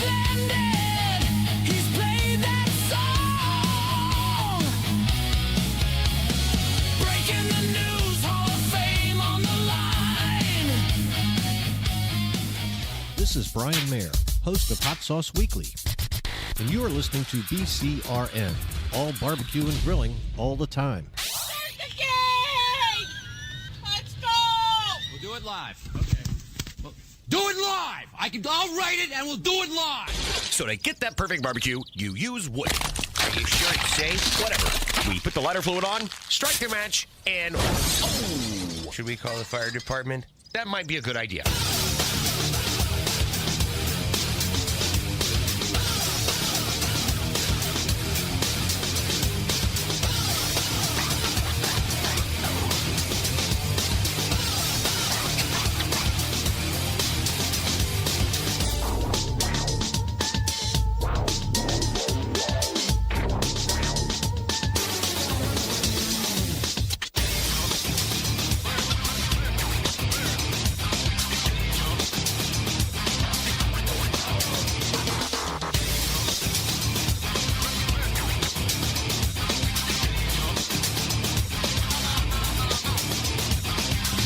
landed. He's played that song. Breaking the news, Hall of Fame on the line. This is Brian Mayer, host of Hot Sauce Weekly, and you are listening to BCRN, all barbecue and grilling all the time. Let's go! We'll do it live. Okay. Well, do it live! I'll write it and we'll do it live! So to get that perfect barbecue, you use wood. Are you sure it's safe? Whatever. We put the lighter fluid on, strike the match, and... Oh! Should we call the fire department? That might be a good idea.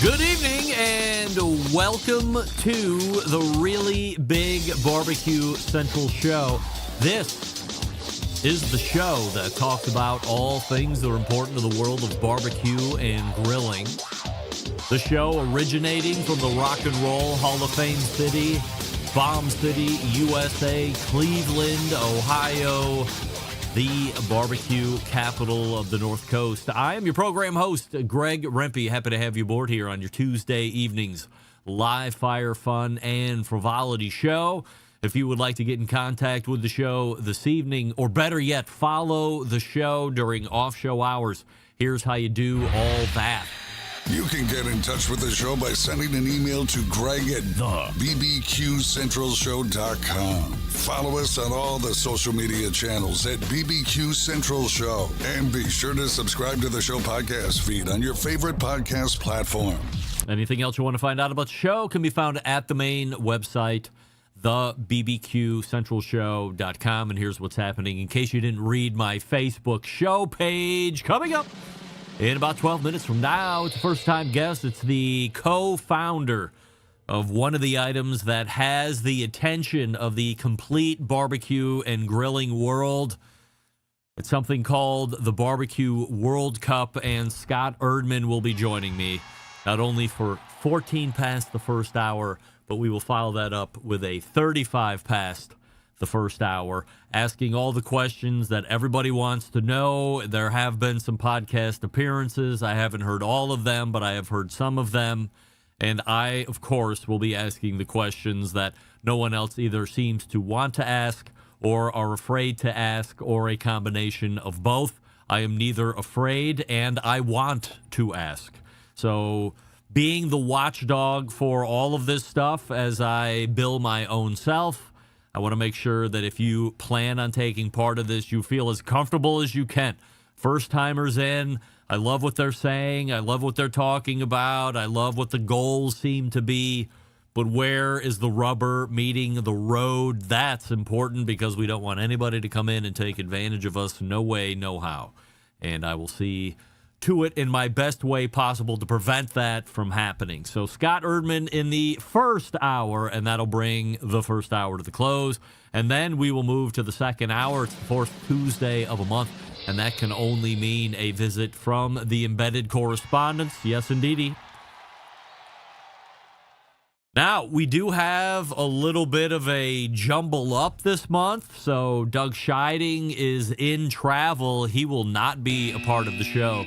Good evening and welcome to the Really Big Barbecue Central Show. This is the show that talks about all things that are important to the world of barbecue and grilling. The show originating from the Rock and Roll Hall of Fame city, Bomb City, USA, Cleveland, Ohio, the barbecue capital of the North Coast. I am your program host, Greg Rempe. Happy to have you aboard here on your Tuesday evening's live fire fun and frivolity show. If you would like to get in contact with the show this evening, or better yet, follow the show during off-show hours, here's how you do all that. You can get in touch with the show by sending an email to Greg at BBQCentralShow.com. Follow us on all the social media channels at BBQ Central Show. And be sure to subscribe to the show podcast feed on your favorite podcast platform. Anything else you want to find out about the show can be found at the main website, thebbqcentralshow.com. And here's what's happening in case you didn't read my Facebook show page. Coming up in about 12 minutes from now, it's a first-time guest. It's the co-founder of one of the items that has the attention of the complete barbecue and grilling world. It's something called the BBQ World Cup, and Scott Erdmann will be joining me, not only for 14 past the first hour, but we will follow that up with a 35 past the first hour, asking all the questions that everybody wants to know. There have been some podcast appearances. I haven't heard all of them, but I have heard some of them. And I, of course, will be asking the questions that no one else either seems to want to ask or are afraid to ask, or a combination of both. I am neither afraid and I want to ask. So being the watchdog for all of this stuff as I bill my own self, I want to make sure that if you plan on taking part of this, you feel as comfortable as you can. First-timers in, I love what they're saying. I love what they're talking about. I love what the goals seem to be. But where is the rubber meeting the road? That's important, because we don't want anybody to come in and take advantage of us. No way, no how. And I will see to it in my best way possible to prevent that from happening. So Scott Erdmann in the first hour, and that'll bring the first hour to the close. And then we will move to the second hour. It's the fourth Tuesday of a month, and that can only mean a visit from the Embedded Correspondents. Yes, indeedy. Now, we do have a little bit of a jumble up this month. So Doug Scheiding is in travel. He will not be a part of the show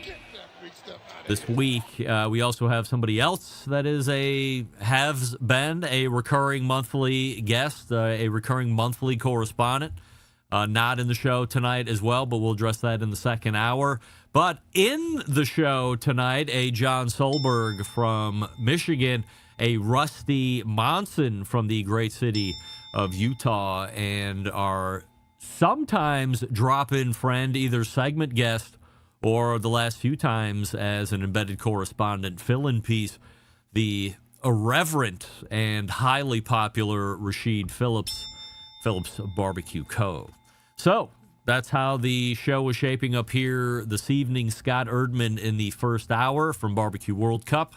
this week. We also have somebody else that has been a recurring monthly guest, a recurring monthly correspondent, not in the show tonight as well, but we'll address that in the second hour. But in the show tonight, a John Solberg from Michigan, a Rusty Monson from the great city of Utah, and our sometimes drop-in friend, either segment guest or the last few times as an embedded correspondent fill-in piece, the irreverent and highly popular Rasheed Phillips Phillips Barbecue Co. So that's how the show is shaping up here this evening. Scott Erdmann in the first hour from BBQ World Cup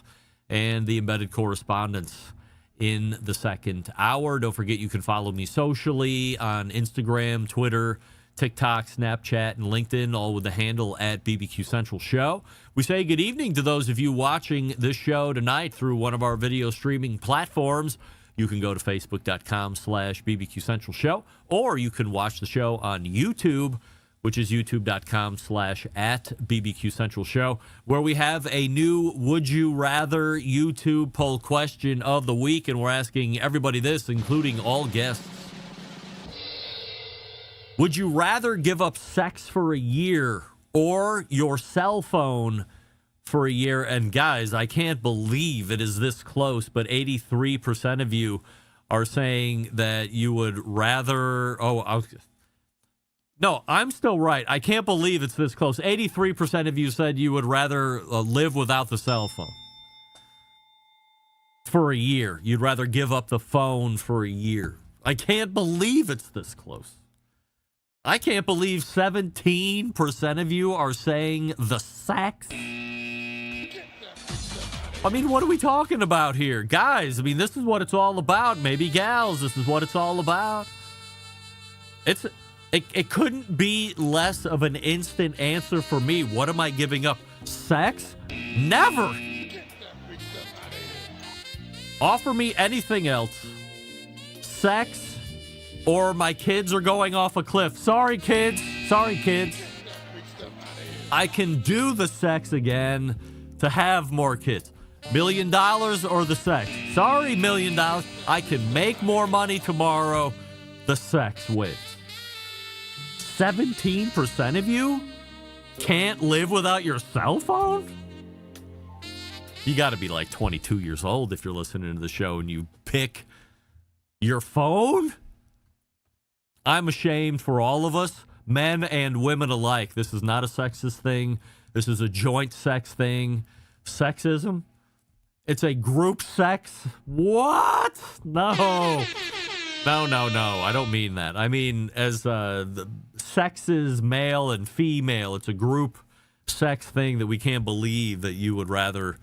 and the Embedded Correspondents in the second hour. Don't forget you can follow me socially on Instagram, Twitter, TikTok, Snapchat, and LinkedIn, all with the handle at BBQ Central Show. We say good evening to those of you watching this show tonight through one of our video streaming platforms. You can go to facebook.com/BBQ Central Show, or you can watch the show on YouTube, which is youtube.com/@BBQ Central Show, where we have a new Would You Rather YouTube poll question of the week, and we're asking everybody this, including all guests. Would you rather give up sex for a year or your cell phone for a year? And guys, I can't believe it is this close, but 83% of you are saying that you would rather... No, I'm still right. I can't believe it's this close. 83% of you said you would rather live without the cell phone for a year. You'd rather give up the phone for a year. I can't believe it's this close. I can't believe 17% of you are saying the sex. I mean, what are we talking about here? Guys, I mean, this is what it's all about. Maybe gals, this is what it's all about. It couldn't be less of an instant answer for me. What am I giving up? Sex? Never. Offer me anything else. Sex, or my kids are going off a cliff. Sorry, kids. Sorry, kids. I can do the sex again to have more kids. $1 million or the sex? Sorry, $1 million. I can make more money tomorrow. The sex wins. 17% of you can't live without your cell phone? You got to be like 22 years old if you're listening to the show and you pick your phone? I'm ashamed for all of us, men and women alike. This is not a sexist thing. This is a joint sex thing. Sexism? It's a group sex? What? No. No. I don't mean that. I mean, as the sex is male and female. It's a group sex thing that we can't believe that you would rather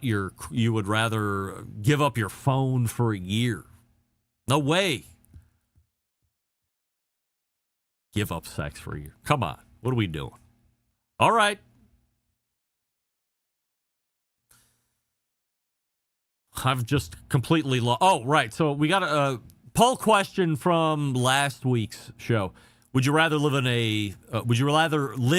you would rather give up your phone for a year. No way. Give up sex for a year. Come on. What are we doing? All right. I've just completely lost. Oh, right. So we got a poll question from last week's show. Would you rather live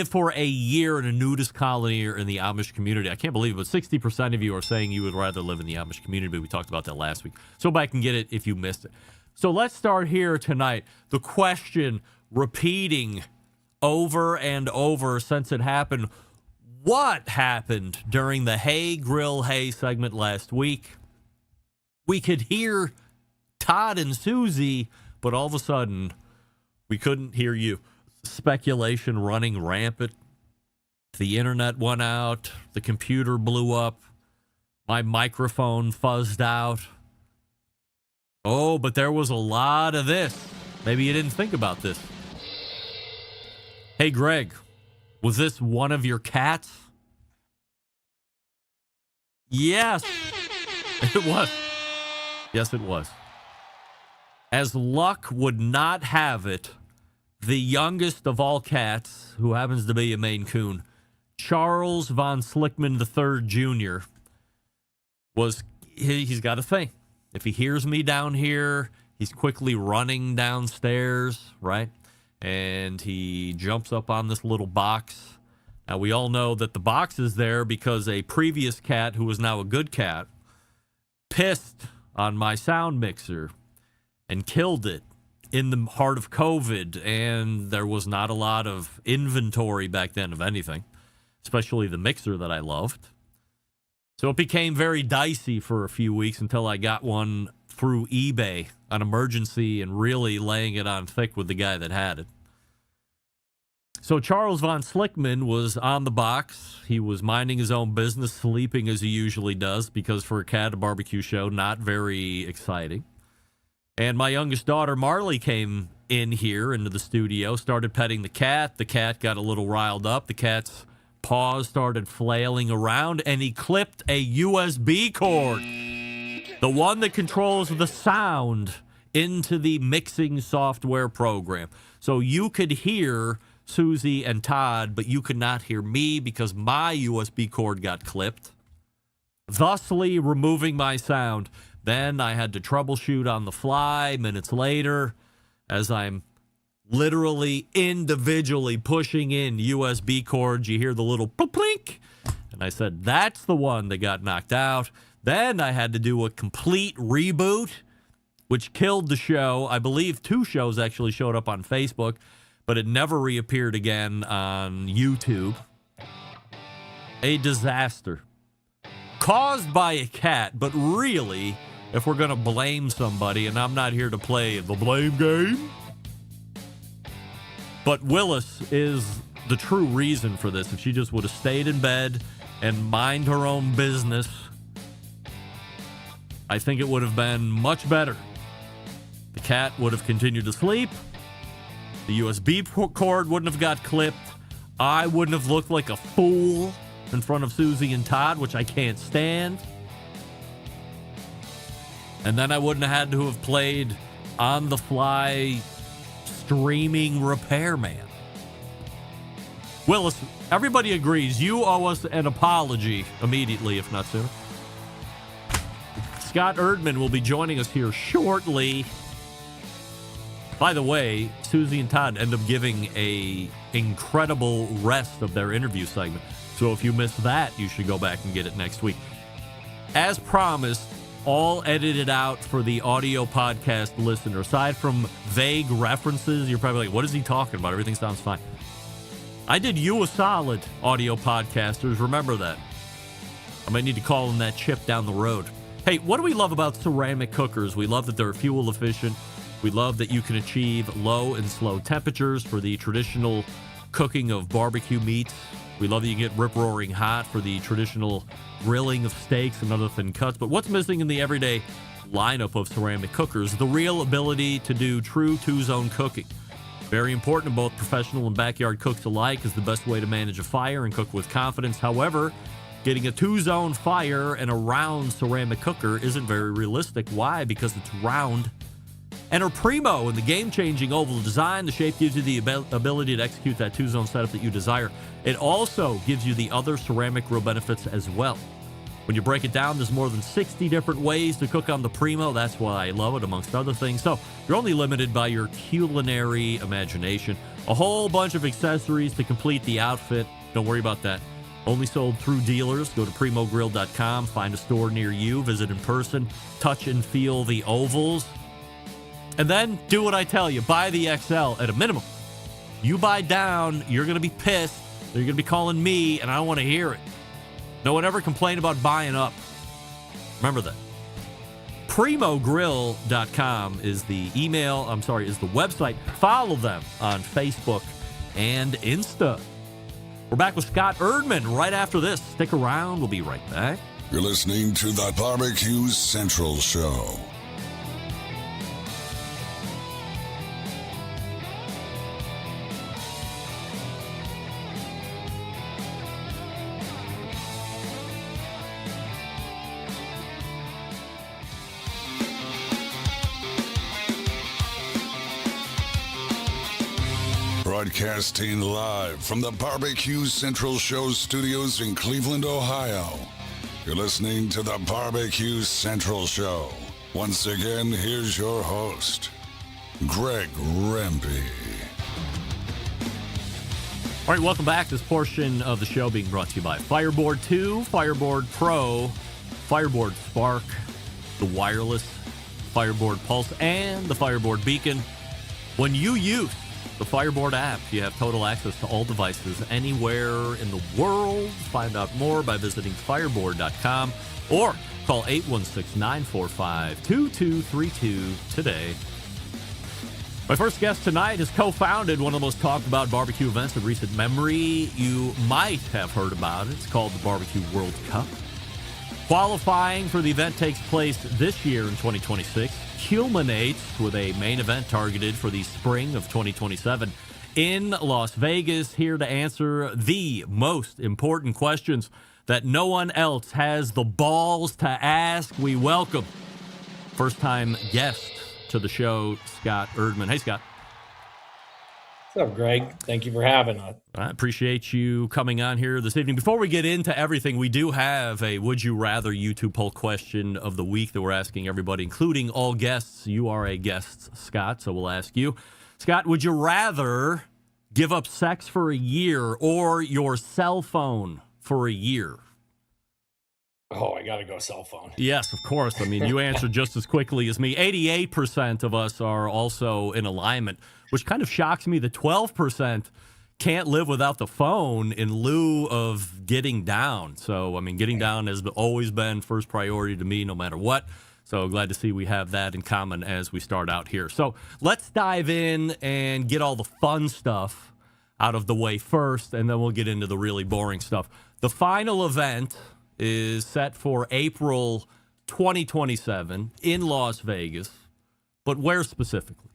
for a year in a nudist colony or in the Amish community? I can't believe it, but 60% of you are saying you would rather live in the Amish community. We talked about that last week. So back and get it if you missed it. So let's start here tonight. The question repeating over and over since it happened. What happened during the Hey Grill Hey segment last week? We could hear Todd and Susie, but all of a sudden, we couldn't hear you. Speculation running rampant. The internet went out. The computer blew up. My microphone fuzzed out. Oh, but there was a lot of this. Maybe you didn't think about this. Hey, Greg, was this one of your cats? Yes, it was. Yes, it was. As luck would not have it, the youngest of all cats, who happens to be a Maine Coon, Charles von Slickman III Jr., he's got a thing. If he hears me down here, he's quickly running downstairs, right? And he jumps up on this little box. Now, we all know that the box is there because a previous cat, who is now a good cat, pissed on my sound mixer and killed it in the heart of COVID. And there was not a lot of inventory back then of anything, especially the mixer that I loved. So it became very dicey for a few weeks until I got one through eBay on emergency and really laying it on thick with the guy that had it. So Charles von Slickman was on the box. He was minding his own business, sleeping as he usually does, because for a cat, a barbecue show, not very exciting. And my youngest daughter, Marley, came in here into the studio, started petting the cat. The cat got a little riled up. The cat's paws started flailing around, and he clipped a USB cord, the one that controls the sound, into the mixing software program. So you could hear Susie and Todd, but you could not hear me because my USB cord got clipped, thusly removing my sound. Then I had to troubleshoot on the fly minutes later as I'm literally individually pushing in USB cords. You hear the little plink, and I said, that's the one that got knocked out. Then I had to do a complete reboot, which killed the show. I believe 2 shows actually showed up on Facebook, but it never reappeared again on YouTube. A disaster. Caused by a cat, but really, if we're going to blame somebody, and I'm not here to play the blame game, but Willis is the true reason for this. If she just would have stayed in bed and mind her own business, I think it would have been much better. The cat would have continued to sleep. The USB cord wouldn't have got clipped. I wouldn't have looked like a fool in front of Susie and Todd, which I can't stand. And then I wouldn't have had to have played on-the-fly streaming repairman. Willis, everybody agrees you owe us an apology immediately, if not sooner. Scott Erdmann will be joining us here shortly. By the way, Susie and Todd end up giving a incredible rest of their interview segment. So if you missed that, you should go back and get it next week. As promised, all edited out for the audio podcast listener. Aside from vague references, you're probably like, what is he talking about? Everything sounds fine. I did you a solid, audio podcasters. Remember that. I might need to call in that chip down the road. Hey, what do we love about ceramic cookers? We love that they're fuel efficient. We love that you can achieve low and slow temperatures for the traditional cooking of barbecue meats. We love that you get rip-roaring hot for the traditional grilling of steaks and other thin cuts. But what's missing in the everyday lineup of ceramic cookers? The real ability to do true 2-zone cooking. Very important to both professional and backyard cooks alike, is the best way to manage a fire and cook with confidence. However, getting a 2-zone fire and a round ceramic cooker isn't very realistic. Why? Because it's round. Enter Primo in the game-changing oval design. The shape gives you the ability to execute that 2-zone setup that you desire. It also gives you the other ceramic grill benefits as well. When you break it down, there's more than 60 different ways to cook on the Primo. That's why I love it, amongst other things. So you're only limited by your culinary imagination. A whole bunch of accessories to complete the outfit. Don't worry about that. Only sold through dealers. Go to primogrill.com. Find a store near you. Visit in person. Touch and feel the ovals. And then do what I tell you. Buy the XL at a minimum. You buy down, you're going to be pissed. You're going to be calling me, and I don't want to hear it. No one ever complained about buying up. Remember that. Primogrill.com is the is the website. Follow them on Facebook and Insta. We're back with Scott Erdmann right after this. Stick around. We'll be right back. You're listening to the Barbecue Central Show. Broadcasting live from the Barbecue Central Show studios in Cleveland, Ohio. You're listening to the Barbecue Central Show. Once again, here's your host, Greg Rempe. All right, welcome back. This portion of the show being brought to you by Fireboard 2, Fireboard Pro, Fireboard Spark, the wireless Fireboard Pulse, and the Fireboard Beacon. When you use the Fireboard app, you have total access to all devices anywhere in the world. Find out more by visiting fireboard.com or call 816-945-2232 today. My first guest tonight has co-founded one of the most talked about barbecue events of recent memory. You might have heard about it. It's called the BBQ World Cup. Qualifying for the event takes place this year in 2026, culminates with a main event targeted for the spring of 2027 in Las Vegas. Here to answer the most important questions that no one else has the balls to ask, we welcome first-time guest to the show, Scott Erdmann. Hey, Scott. What's up, Greg? Thank you for having us. I appreciate you coming on here this evening. Before we get into everything, we do have a Would You Rather YouTube poll question of the week that we're asking everybody, including all guests. You are a guest, Scott, so we'll ask you. Scott, would you rather give up sex for a year or your cell phone for a year? Oh, I got to go cell phone. Yes, of course. I mean, you answered just as quickly as me. 88% of us are also in alignment, which kind of shocks me that 12% can't live without the phone in lieu of getting down. So, I mean, getting down has always been first priority to me no matter what. So glad to see we have that in common as we start out here. So let's dive in and get all the fun stuff out of the way first, and then we'll get into the really boring stuff. The final event is set for April 2027 in Las Vegas, but where specifically?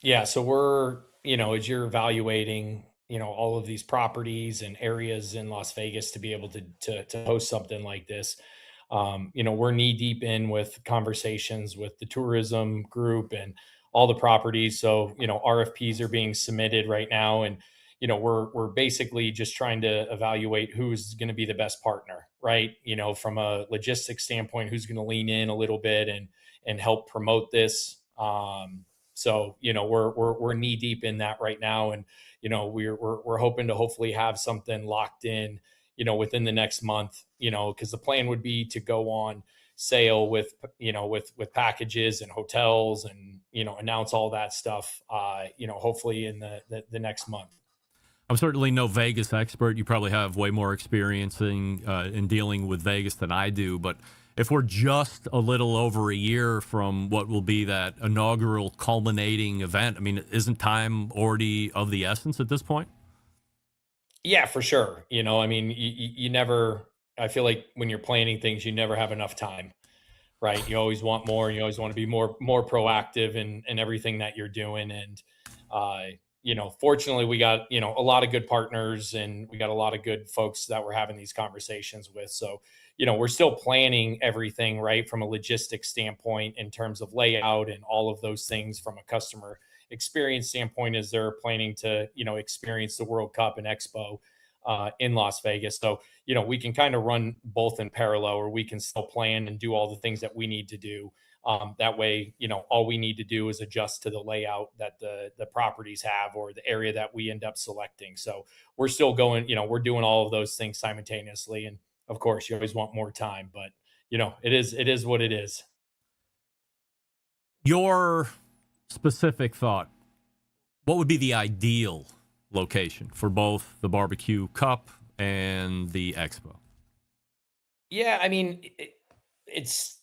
Yeah, so we're, as you're evaluating, all of these properties and areas in Las Vegas to be able to host something like this, we're knee deep in with conversations with the tourism group and all the properties. So, RFPs are being submitted right now, and we're basically just trying to evaluate who's going to be the best partner, right? From a logistics standpoint, who's going to lean in a little bit and help promote this. So we're knee deep in that right now, and we're hoping to hopefully have something locked in, within the next month, because the plan would be to go on sale with packages and hotels and announce all that stuff, hopefully in the next month. I'm certainly no Vegas expert. You probably have way more experience in dealing with Vegas than I do. But if we're just a little over a year from what will be that inaugural culminating event, I mean, isn't time already of the essence at this point? Yeah, for sure. You never, I feel like when you're planning things, you never have enough time, right? You always want more. You always want to be more proactive in everything that you're doing. And, fortunately we got, a lot of good partners, and we got a lot of good folks that we're having these conversations with. So, we're still planning everything, right, from a logistics standpoint in terms of layout and all of those things from a customer experience standpoint as they're planning to, experience the World Cup and Expo in Las Vegas. So, we can kind of run both in parallel, or we can still plan and do all the things that we need to do. That way, all we need to do is adjust to the layout that the properties have, or the area that we end up selecting. So we're still going, we're doing all of those things simultaneously. And of course, you always want more time, but it is what it is. Your specific thought, what would be the ideal location for both the Barbecue Cup and the Expo? Yeah, I mean, it's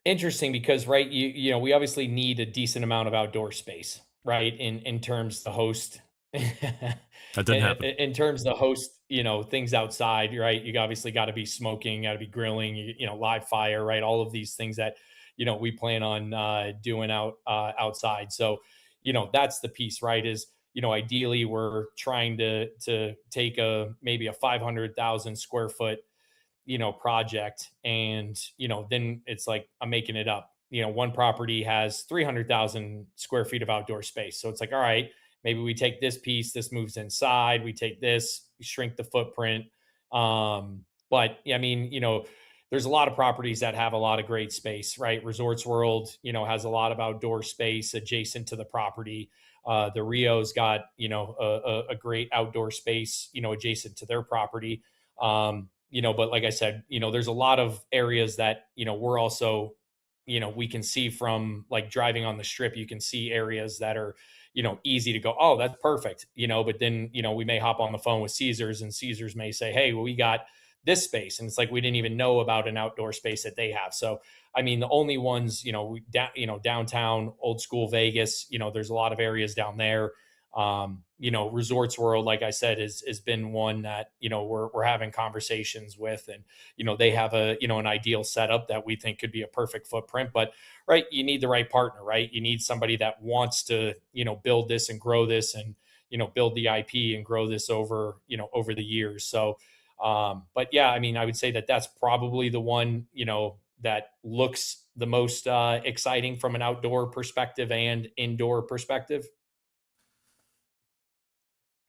interesting because, right, we obviously need a decent amount of outdoor space, right? In terms to host That didn't happen. in terms to host, things outside, right? You obviously got to be smoking, got to be grilling, live fire, right? All of these things that, we plan on doing outside. So, that's the piece, right? Is, ideally we're trying to take maybe a 500,000 square foot project, and then it's like I'm making it up. One property has 300,000 square feet of outdoor space, so it's like, all right, maybe we take this piece, this moves inside, we take this, we shrink the footprint. But I mean, there's a lot of properties that have a lot of great space, right? Resorts World, has a lot of outdoor space adjacent to the property. The Rio's got, a great outdoor space, adjacent to their property. But like I said, there's a lot of areas that, we're also, we can see from like driving on the strip, you can see areas that are, easy to go, oh, that's perfect, but then, we may hop on the phone with Caesars, and Caesars may say, hey, well, we got this space. And it's like, we didn't even know about an outdoor space that they have. So, I mean, the only ones, downtown, old school Vegas, there's a lot of areas down there. Resorts World, like I said, has been one that, we're having conversations with, and, they have an ideal setup that we think could be a perfect footprint. But, right, you need the right partner, right? You need somebody that wants to, build this and grow this, and, build the IP and grow this over the years. So, but yeah, I mean, I would say that that's probably the one, that looks the most exciting from an outdoor perspective and indoor perspective.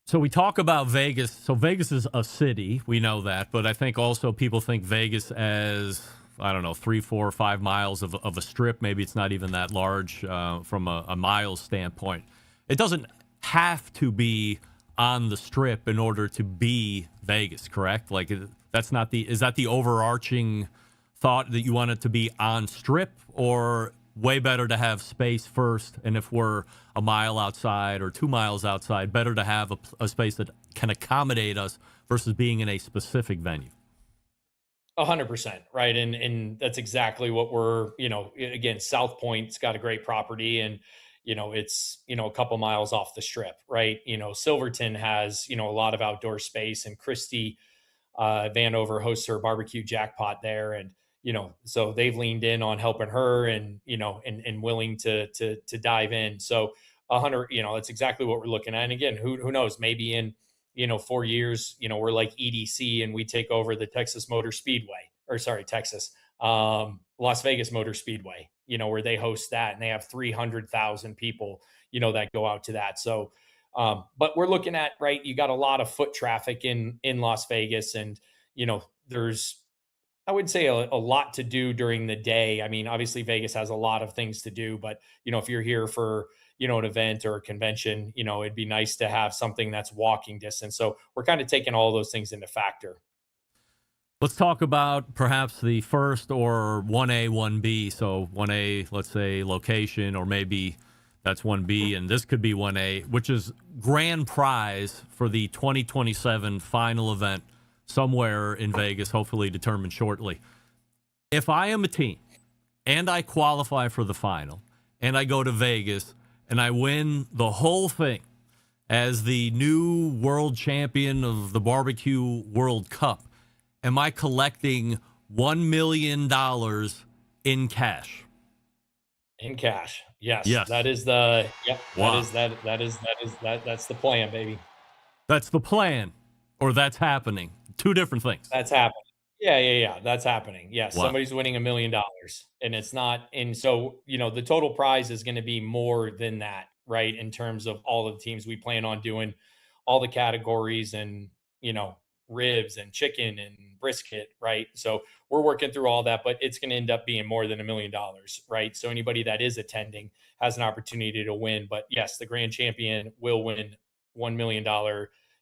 So we talk about Vegas. So Vegas is a city. We know that. But I think also people think Vegas as, I don't know, 3, 4, 5 miles of a strip. Maybe it's not even that large from a miles standpoint. It doesn't have to be on the strip in order to be Vegas, correct? Like is that the overarching thought, that you want it to be on strip, or way better to have space first? And if we're a mile outside or 2 miles outside, better to have a space that can accommodate us versus being in a specific venue. 100%, right? And that's exactly what we're, again, South Point's got a great property, and, it's, a couple miles off the strip, right? Silverton has, a lot of outdoor space, and Christy Vanover hosts her barbecue jackpot there. And, so they've leaned in on helping her, and, and willing to dive in. So 100, that's exactly what we're looking at. And again, who knows, maybe in, 4 years, we're like EDC and we take over the Texas Motor Speedway, or sorry, Las Vegas Motor Speedway, where they host that, and they have 300,000 people, that go out to that. So, but we're looking at, right, you got a lot of foot traffic in Las Vegas, and, there's, I would say, a lot to do during the day. I mean, obviously Vegas has a lot of things to do, but, if you're here for, an event or a convention, it'd be nice to have something that's walking distance. So we're kind of taking all those things into factor. Let's talk about perhaps the first, or 1A, 1B. So 1A, let's say location, or maybe that's 1B, and this could be 1A, which is grand prize for the 2027 final event somewhere in Vegas, hopefully determined shortly. If I am a team and I qualify for the final and I go to Vegas and I win the whole thing as the new world champion of the Barbecue World Cup, am I collecting $1 million in cash? In cash. Yes. Yes. That is the, yep. Wow. That's the plan, baby. That's the plan, or that's happening. Two different things. That's happening. Yeah. That's happening. Yes. Wow. Somebody's winning $1 million, and it's not. And so, the total prize is going to be more than that, right? In terms of all of the teams, we plan on doing all the categories, and, ribs and chicken and brisket, right? So we're working through all that, but it's going to end up being more than $1 million, right? So anybody that is attending has an opportunity to win. But yes, the grand champion will win $1 million,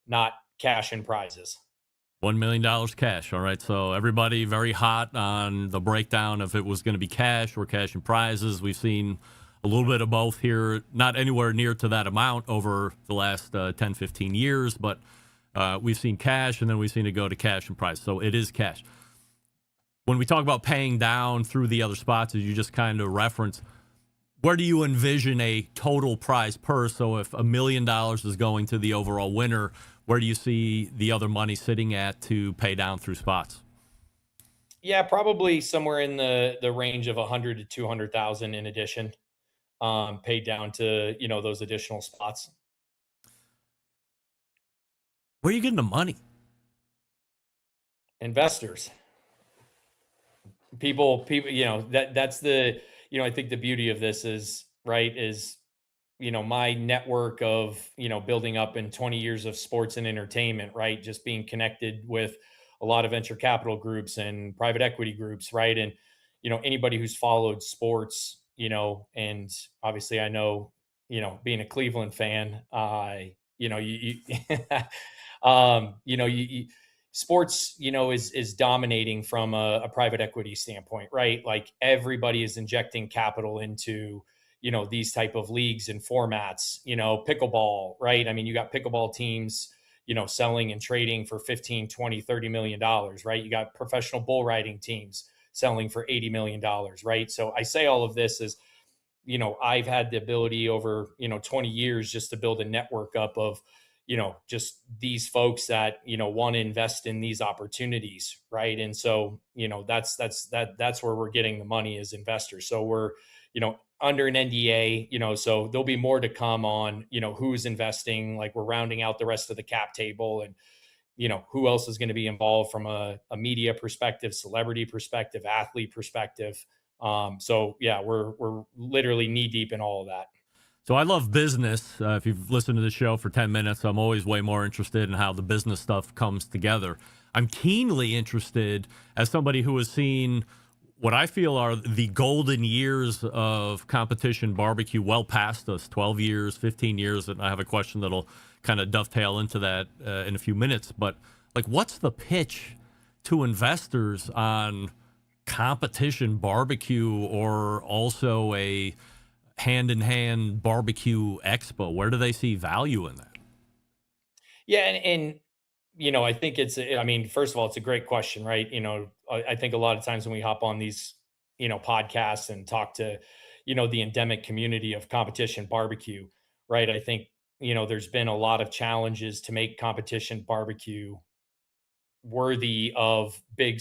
not cash and prizes. $1 million cash. All right. So everybody very hot on the breakdown of it was going to be cash or cash and prizes. We've seen a little bit of both here, not anywhere near to that amount over the last 10, 15 years, but we've seen cash, and then we've seen it go to cash and prize. So it is cash. When we talk about paying down through the other spots, as you just kind of reference, where do you envision a total prize purse? So if $1 million is going to the overall winner, where do you see the other money sitting at to pay down through spots? Yeah, probably somewhere in the range of 100 to 200,000 in addition, paid down to, those additional spots. Where are you getting the money? Investors. People, that's the, I think the beauty of this is, right, is, my network of, building up in 20 years of sports and entertainment, right? Just being connected with a lot of venture capital groups and private equity groups, right? And, anybody who's followed sports, and obviously I know, being a Cleveland fan, sports, is dominating from a private equity standpoint, right? Like everybody is injecting capital into, these type of leagues and formats, pickleball, right? I mean, you got pickleball teams, selling and trading for 15, 20, $30 million, right? You got professional bull riding teams selling for $80 million, right? So I say all of this is, I've had the ability over 20 years just to build a network up of just these folks that want to invest in these opportunities, right? And so that's where we're getting the money as investors. So we're under an NDA, so there'll be more to come on who's investing. Like, we're rounding out the rest of the cap table, and who else is going to be involved from a media perspective, celebrity perspective, athlete perspective. So yeah, we're literally knee deep in all of that. So I love business. If you've listened to the show for 10 minutes, I'm always way more interested in how the business stuff comes together. I'm keenly interested, as somebody who has seen what I feel are the golden years of competition barbecue well past us, 12 years, 15 years, and I have a question that'll kind of dovetail into that in a few minutes. But, like, what's the pitch to investors on competition barbecue, or also a hand-in-hand barbecue expo? Where do they see value in that? Yeah, and I think first of all, it's a great question, right? I think a lot of times when we hop on these podcasts and talk to the endemic community of competition barbecue, right? I think there's been a lot of challenges to make competition barbecue worthy of big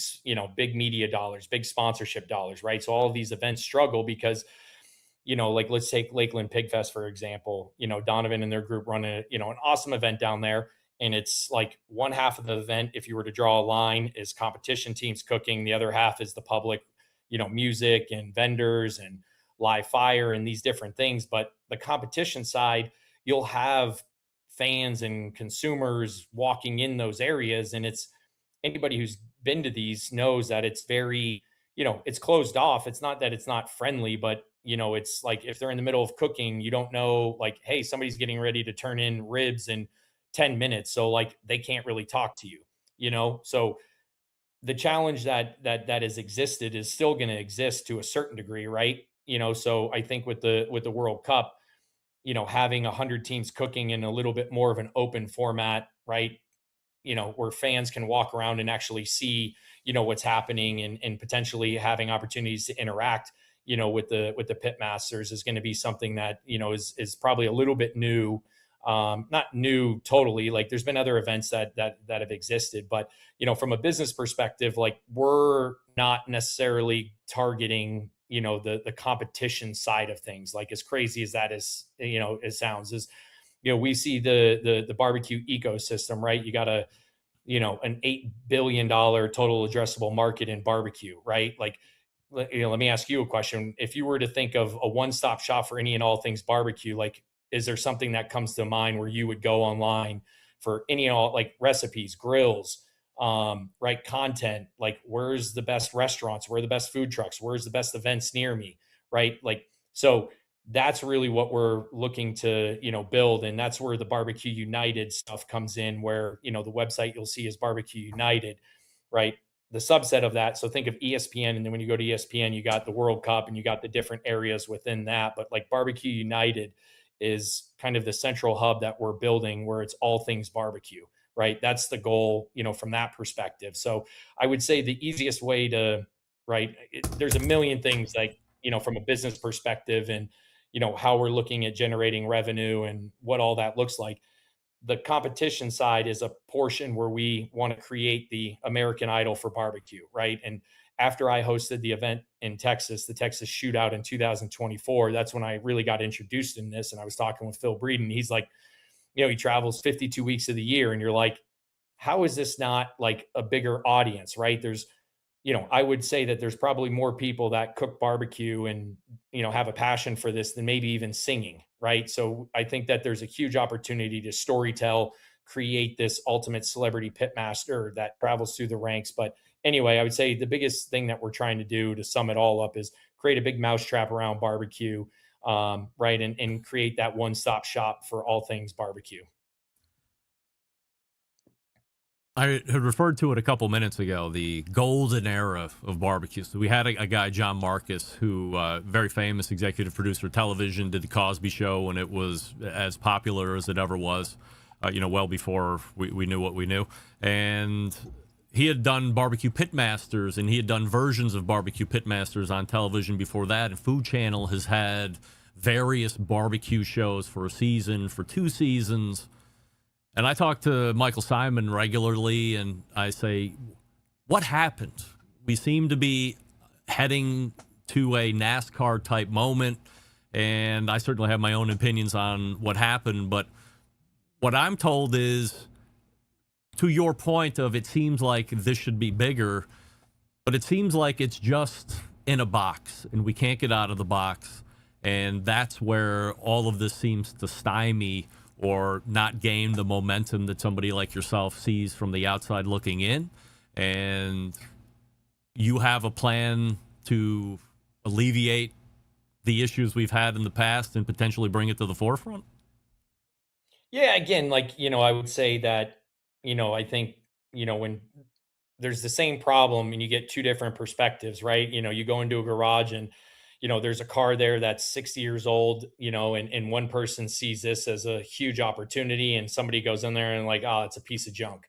media dollars, big sponsorship dollars, right? So all of these events struggle because like, let's take Lakeland Pig Fest, for example. Donovan and their group run an awesome event down there. And it's like one half of the event, if you were to draw a line, is competition teams cooking. The other half is the public, music and vendors and live fire and these different things. But the competition side, you'll have fans and consumers walking in those areas. And it's, anybody who's been to these knows that it's very, it's closed off. It's not that it's not friendly, but it's like, if they're in the middle of cooking, you don't know, like, hey, somebody's getting ready to turn in ribs in 10 minutes. So, like, they can't really talk to you, so the challenge that has existed is still going to exist to a certain degree. Right. So I think with the World Cup, having 100 teams cooking in a little bit more of an open format, right, where fans can walk around and actually see, what's happening, and potentially having opportunities to interact, with the pit masters, is going to be something that, is probably a little bit new. Not new totally. Like, there's been other events that have existed, but from a business perspective, like, we're not necessarily targeting the competition side of things. Like, as crazy as that is, it sounds, is we see the barbecue ecosystem, right? You got an $8 billion total addressable market in barbecue, right? Like, let me ask you a question. If you were to think of a one-stop shop for any and all things barbecue, like, is there something that comes to mind where you would go online for any and all, like, recipes, grills, right, content? Like, where's the best restaurants? Where are the best food trucks? Where's the best events near me? Right. Like, so that's really what we're looking to, build. And that's where the Barbecue United stuff comes in, where, the website you'll see is Barbecue United, right? The subset of that. So think of ESPN. And then when you go to ESPN, you got the World Cup and you got the different areas within that. But, like, Barbecue United is kind of the central hub that we're building, where it's all things barbecue, right? That's the goal, from that perspective. So I would say the easiest way to, right, there's a million things, like, from a business perspective, and, how we're looking at generating revenue and what all that looks like. The competition side is a portion where we want to create the American Idol for barbecue, right? And after I hosted the event in Texas, the Texas Shootout in 2024, that's when I really got introduced in this. And I was talking with Phil Breeden. He's like, he travels 52 weeks of the year. And you're like, how is this not like a bigger audience, right? There's, I would say that there's probably more people that cook barbecue and, have a passion for this than maybe even singing, right? So I think that there's a huge opportunity to storytell, create this ultimate celebrity pitmaster that travels through the ranks. But anyway, I would say the biggest thing that we're trying to do, to sum it all up, is create a big mousetrap around barbecue, right? And create that one-stop shop for all things barbecue. I had referred to it a couple minutes ago, the golden era of barbecue. So we had a guy, John Marcus, who very famous executive producer of television, did the Cosby Show, and it was as popular as it ever was, well before we knew what we knew. And he had done Barbecue Pitmasters, and he had done versions of Barbecue Pitmasters on television before that. And Food Channel has had various barbecue shows for a season, for 2 seasons. And I talk to Michael Simon regularly, and I say, what happened? We seem to be heading to a NASCAR type moment, and I certainly have my own opinions on what happened. But what I'm told is, to your point of it seems like this should be bigger, but it seems like it's just in a box, and we can't get out of the box. And that's where all of this seems to stymie or not gain the momentum that somebody like yourself sees from the outside looking in. And you have a plan to alleviate the issues we've had in the past and potentially bring it to the forefront? Yeah, again, like, I would say that, I think, when there's the same problem and you get two different perspectives, right? You go into a garage and, there's a car there that's 60 years old, and one person sees this as a huge opportunity, and somebody goes in there and like, oh, it's a piece of junk.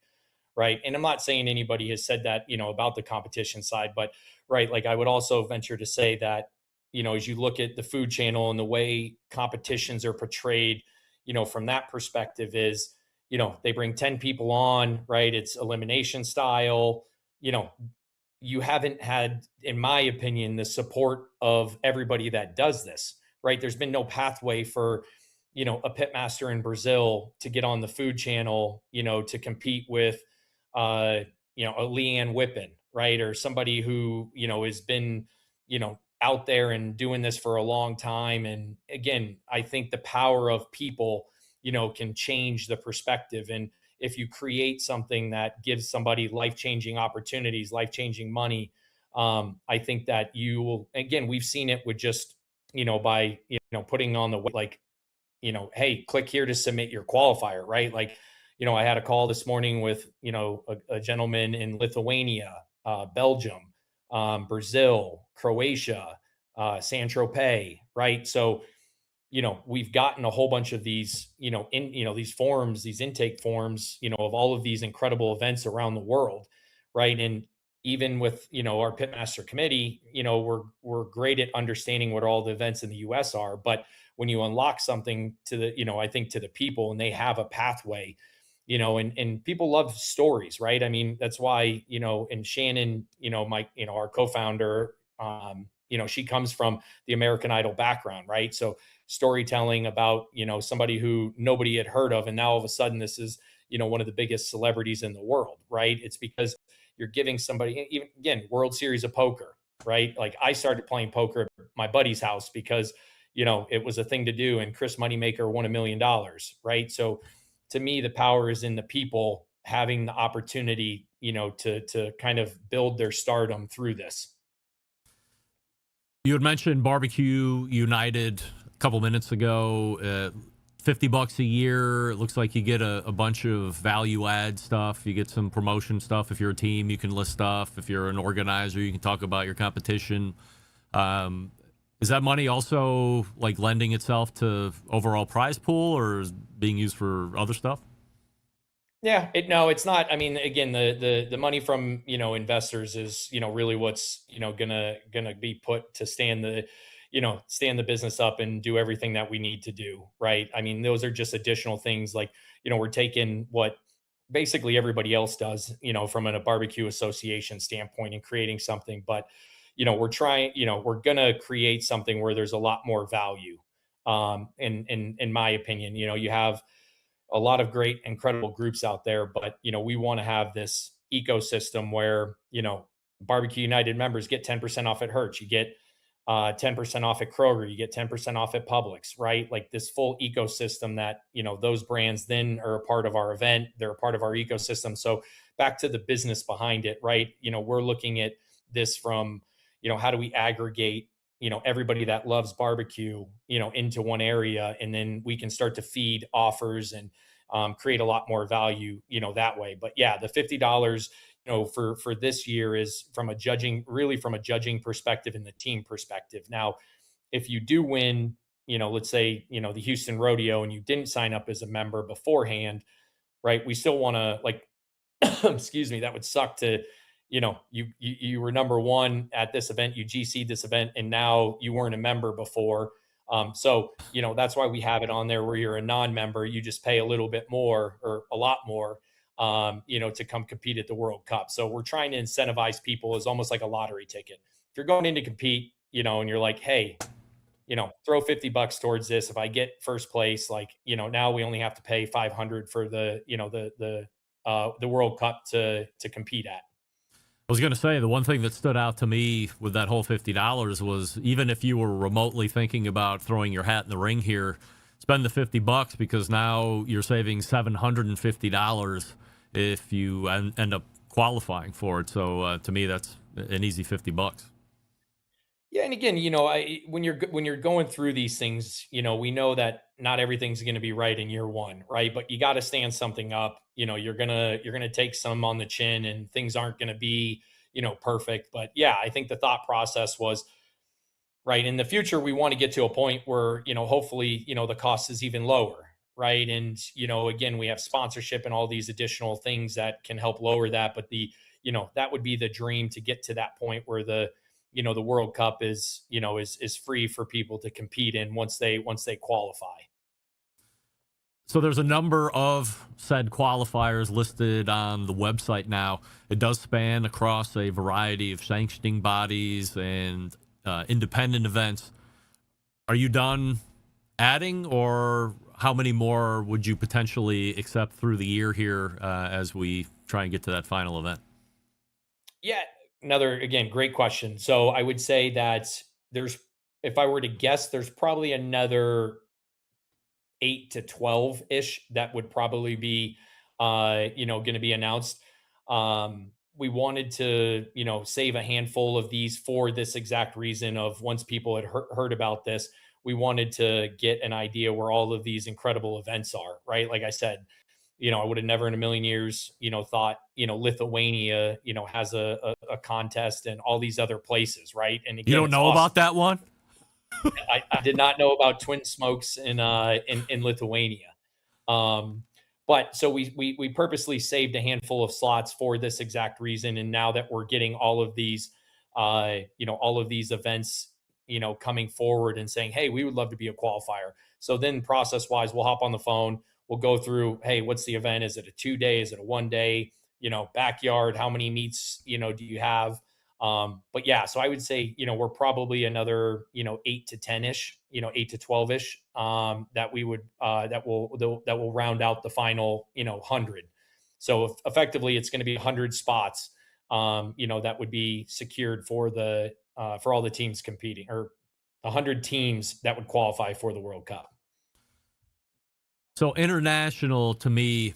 Right. And I'm not saying anybody has said that, about the competition side, but right. Like I would also venture to say that, as you look at the Food Channel and the way competitions are portrayed, from that perspective is, they bring 10 people on, right? It's elimination style. You haven't had, in my opinion, the support of everybody that does this, right? There's been no pathway for, a pitmaster in Brazil to get on the Food Channel, to compete with, a Leanne Whippen, right? Or somebody who, has been, out there and doing this for a long time. And again, I think the power of people, can change the perspective. And if you create something that gives somebody life-changing opportunities, life-changing money, I think that you will, again, we've seen it with just, by, putting on the, like, hey, click here to submit your qualifier, right? Like, I had a call this morning with, a gentleman in Lithuania, Belgium, Brazil, Croatia, Saint-Tropez, right? So, we've gotten a whole bunch of these, these forms, these intake forms, of all of these incredible events around the world, right? And even with, our pitmaster committee, we're great at understanding what all the events in the US are, but when you unlock something to the, I think to the people and they have a pathway, and people love stories, right? I mean, that's why, and Shannon, my, our co-founder, she comes from the American Idol background, right? So storytelling about, somebody who nobody had heard of. And now all of a sudden this is, one of the biggest celebrities in the world, right? It's because you're giving somebody, even again, World Series of Poker, right? Like I started playing poker at my buddy's house because, it was a thing to do. And Chris Moneymaker won $1 million, right? So to me, the power is in the people having the opportunity, to kind of build their stardom through this. You had mentioned Barbecue United a couple minutes ago. $50 a year. It looks like you get a bunch of value add stuff. You get some promotion stuff. If you're a team, you can list stuff. If you're an organizer, you can talk about your competition. Is that money also like lending itself to overall prize pool, or is being used for other stuff? Yeah, no, it's not. I mean, again, the money from, investors is, really what's, gonna be put to stand the business up and do everything that we need to do, right? I mean, those are just additional things like, we're taking what basically everybody else does, from a barbecue association standpoint and creating something, but we're trying, we're gonna create something where there's a lot more value. In my opinion, you have a lot of great, incredible groups out there, but we want to have this ecosystem where Barbecue United members get 10% off at Hertz, you get 10% off at Kroger, you get 10% off at Publix, right? Like this full ecosystem that those brands then are a part of our event, they're a part of our ecosystem. So back to the business behind it, right? We're looking at this from how do we aggregate everybody that loves barbecue, into one area, and then we can start to feed offers and create a lot more value, that way. But yeah, the $50, for this year is from a judging perspective and the team perspective. Now, if you do win, let's say, the Houston Rodeo and you didn't sign up as a member beforehand, right? We still want to like, excuse me, that would suck to, you were number one at this event, you GC'd this event, and now you weren't a member before. So, that's why we have it on there where you're a non-member, you just pay a little bit more or a lot more, to come compete at the World Cup. So we're trying to incentivize people as almost like a lottery ticket. If you're going in to compete, and you're like, hey, throw $50 towards this. If I get first place, like, now we only have to pay 500 for the World Cup to compete at. I was going to say, the one thing that stood out to me with that whole $50 was, even if you were remotely thinking about throwing your hat in the ring here, spend the $50 because now you're saving $750 if you end up qualifying for it. So to me, that's an easy $50. Yeah, and again, when you're going through these things, we know that not everything's going to be right in year one, right? But you got to stand something up. You're gonna take some on the chin, and things aren't going to be, perfect. But yeah, I think the thought process was right in the future. We want to get to a point where, hopefully, the cost is even lower, right? And again, we have sponsorship and all these additional things that can help lower that. But that would be the dream, to get to that point where the World Cup is free for people to compete in once they qualify. So there's a number of said qualifiers listed on the website now. It does span across a variety of sanctioning bodies and independent events. Are you done adding, or how many more would you potentially accept through the year here as we try and get to that final event? Yeah, another, again, great question. So I would say that if I were to guess, there's probably another 8 to 12 ish that would probably be, going to be announced. We wanted to, save a handful of these for this exact reason of, once people had heard about this, we wanted to get an idea where all of these incredible events are, right? Like I said, I would have never in a million years, thought, Lithuania, has a contest, and all these other places, right? And again, You don't it's know awesome. about that one? I did not know about Twin Smokes in Lithuania. But so we purposely saved a handful of slots for this exact reason. And now that we're getting all of these, all of these events, coming forward and saying, hey, we would love to be a qualifier. So then process wise, we'll hop on the phone. We'll go through, hey, what's the event? Is it a 2-day? Is it a 1-day? Backyard? How many meets, do you have? But yeah, so I would say, we're probably another, 8 to 10 ish, 8 to 12 ish, that we would, that will round out the final, 100. So effectively it's going to be 100 spots, that would be secured for for all the teams competing, or 100 teams that would qualify for the World Cup. So international, to me,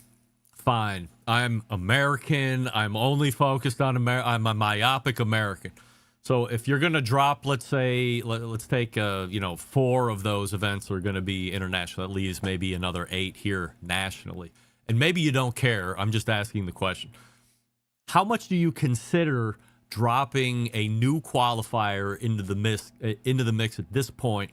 fine. I'm American. I'm only focused on America. I'm a myopic American. So if you're going to drop, let's say, let's take, 4 of those events are going to be international. That leaves maybe another 8 here nationally. And maybe you don't care. I'm just asking the question. How much do you consider dropping a new qualifier into the mix at this point?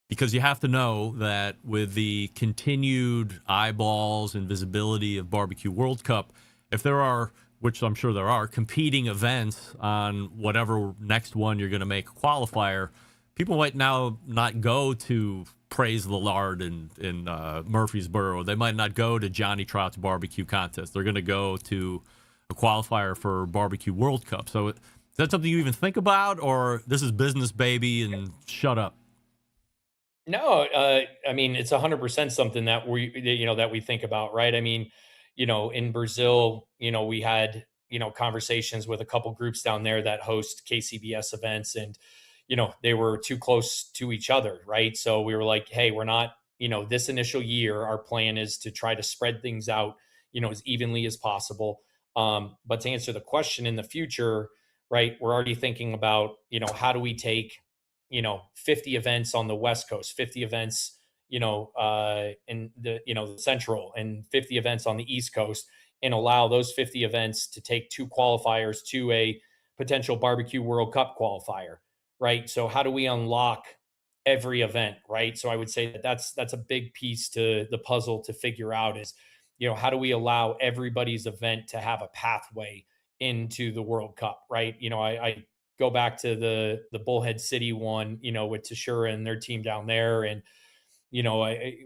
Because you have to know that with the continued eyeballs and visibility of BBQ World Cup, if there are, which I'm sure there are, competing events on whatever next one you're going to make a qualifier, people might now not go to Praise the Lard in Murfreesboro. They might not go to Johnny Trout's barbecue contest. They're going to go to a qualifier for BBQ World Cup. So is that something you even think about, or this is business, baby, and shut up? No, I mean, it's 100% something that we think about, right? I mean, in Brazil, we had, conversations with a couple groups down there that host KCBS events, and, they were too close to each other, right? So we were like, hey, we're not, this initial year, our plan is to try to spread things out, as evenly as possible. But to answer the question, in the future, right, we're already thinking about, how do we take 50 events on the West Coast, 50 events, in the, the Central, and 50 events on the East Coast, and allow those 50 events to take 2 qualifiers to a potential BBQ World Cup qualifier, right? So how do we unlock every event, right? So I would say that that's a big piece to the puzzle to figure out is, how do we allow everybody's event to have a pathway into the World Cup, right? I go back to the Bullhead City one, with Tashura and their team down there. And,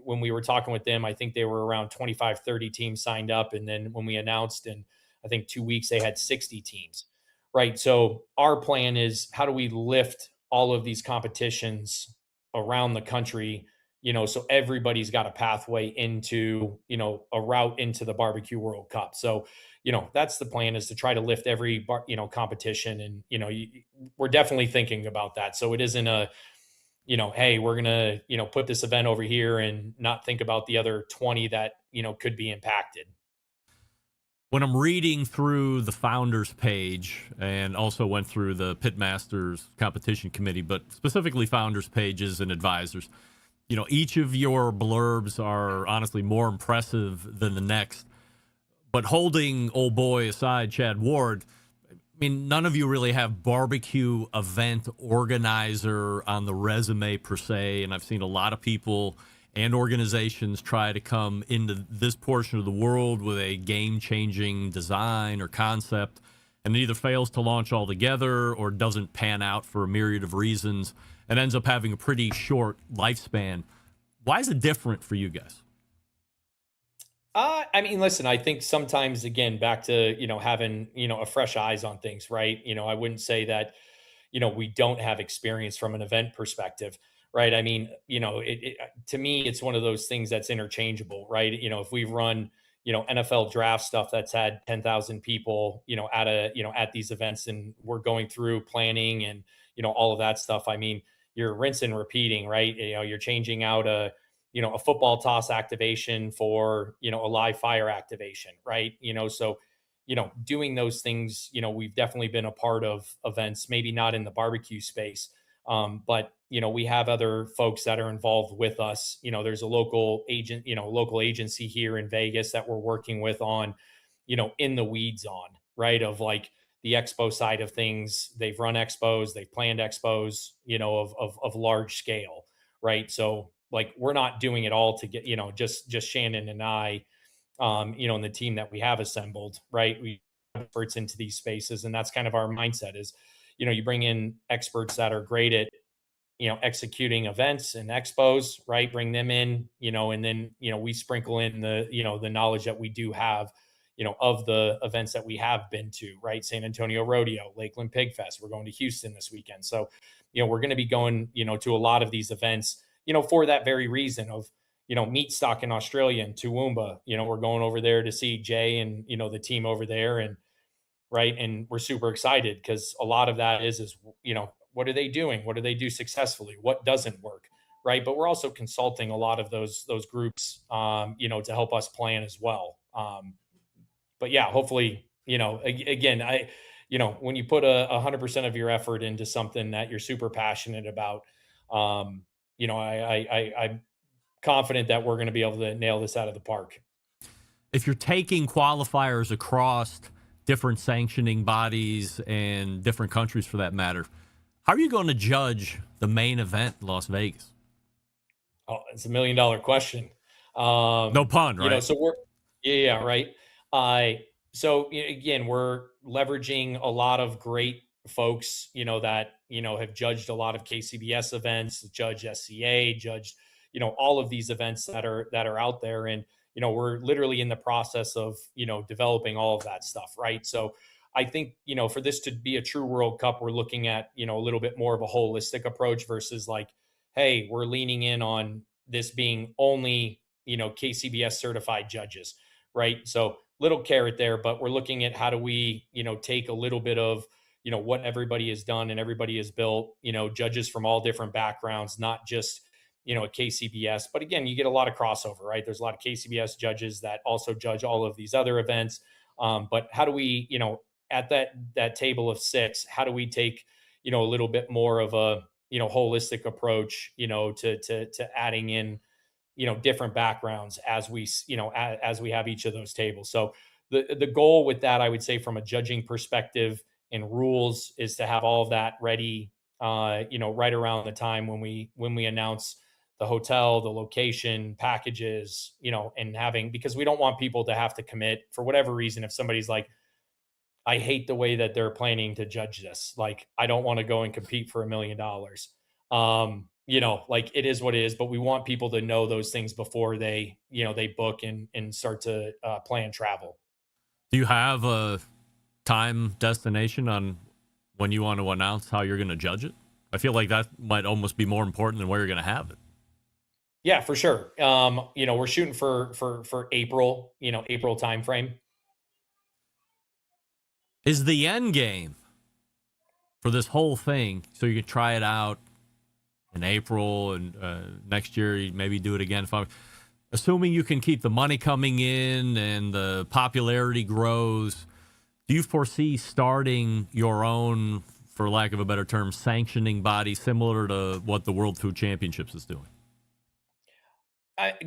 when we were talking with them, I think they were around 25, 30 teams signed up. And then when we announced in, I think 2 weeks, they had 60 teams, right? So our plan is, how do we lift all of these competitions around the country, so everybody's got a pathway into, a route into the Barbecue World Cup. So, that's the plan, is to try to lift every competition. And, we're definitely thinking about that. So it isn't a, hey, we're going to, put this event over here and not think about the other 20 that, could be impacted. When I'm reading through the founders page, and also went through the Pitmasters competition committee, but specifically founders pages and advisors, each of your blurbs are honestly more impressive than the next. But holding old boy aside, Chad Ward, I mean, none of you really have barbecue event organizer on the resume per se. And I've seen a lot of people and organizations try to come into this portion of the world with a game-changing design or concept, and it either fails to launch altogether or doesn't pan out for a myriad of reasons and ends up having a pretty short lifespan. Why is it different for you guys? I mean, listen, I think sometimes, again, back to, having, a fresh eyes on things, right? I wouldn't say that, we don't have experience from an event perspective, right? I mean, to me, it's one of those things that's interchangeable, right? If we run, NFL draft stuff that's had 10,000 people, at these events, and we're going through planning and, all of that stuff. I mean, you're rinse and repeating, right? You're changing out a football toss activation for, a live fire activation, right? So, doing those things, we've definitely been a part of events, maybe not in the barbecue space. But, we have other folks that are involved with us. There's a local agency here in Vegas that we're working with on, in the weeds on, right? Of like the expo side of things. They've run expos, they've planned expos, of large scale, right? So like, we're not doing it all to get, just Shannon and I, and the team that we have assembled, right? We experts into these spaces, and that's kind of our mindset is, you bring in experts that are great at, executing events and expos, right? Bring them in, and then, we sprinkle in the knowledge that we do have, of the events that we have been to, right? San Antonio Rodeo, Lakeland Pig Fest. We're going to Houston this weekend. So, we're going to be going, to a lot of these events, for that very reason of, meat stock in Australia and Toowoomba. We're going over there to see Jay and, the team over there. And right. And we're super excited because a lot of that is, what are they doing? What do they do successfully? What doesn't work? Right. But we're also consulting a lot of those groups, to help us plan as well. But yeah, hopefully, again, when you put 100% of your effort into something that you're super passionate about, I'm confident that we're going to be able to nail this out of the park. If you're taking qualifiers across different sanctioning bodies and different countries for that matter, how are you going to judge the main event in Las Vegas? Oh, it's $1 million question. No pun, right? So yeah, right. So again, we're leveraging a lot of great folks, that, have judged a lot of KCBS events, judged SCA, judged, all of these events that are out there. And, we're literally in the process of, developing all of that stuff. Right. So I think, for this to be a true World Cup, we're looking at, a little bit more of a holistic approach versus like, hey, we're leaning in on this being only, KCBS certified judges. Right. So little carrot there, but we're looking at how do we, take a little bit of, what everybody has done and everybody has built, judges from all different backgrounds, not just, a KCBS. But again, you get a lot of crossover, right? There's a lot of KCBS judges that also judge all of these other events. But how do we, at that table of six, how do we take, a little bit more of a, holistic approach, to adding in, different backgrounds as we, as we have each of those tables. So the goal with that, I would say from a judging perspective and rules is to have all of that ready, right around the time when we announce the hotel, the location, packages, and having, because we don't want people to have to commit for whatever reason. If somebody's like, I hate the way that they're planning to judge this. Like, I don't want to go and compete for $1 million. Like, it is what it is, but we want people to know those things before they book and start to plan travel. Do you have a time destination on when you want to announce how you're going to judge it? I feel like that might almost be more important than where you're going to have it. Yeah, for sure. We're shooting for April, April timeframe. Is the end game for this whole thing so you can try it out in April and next year you maybe do it again? Assuming you can keep the money coming in and the popularity grows, do you foresee starting your own, for lack of a better term, sanctioning body similar to what the World Food Championships is doing?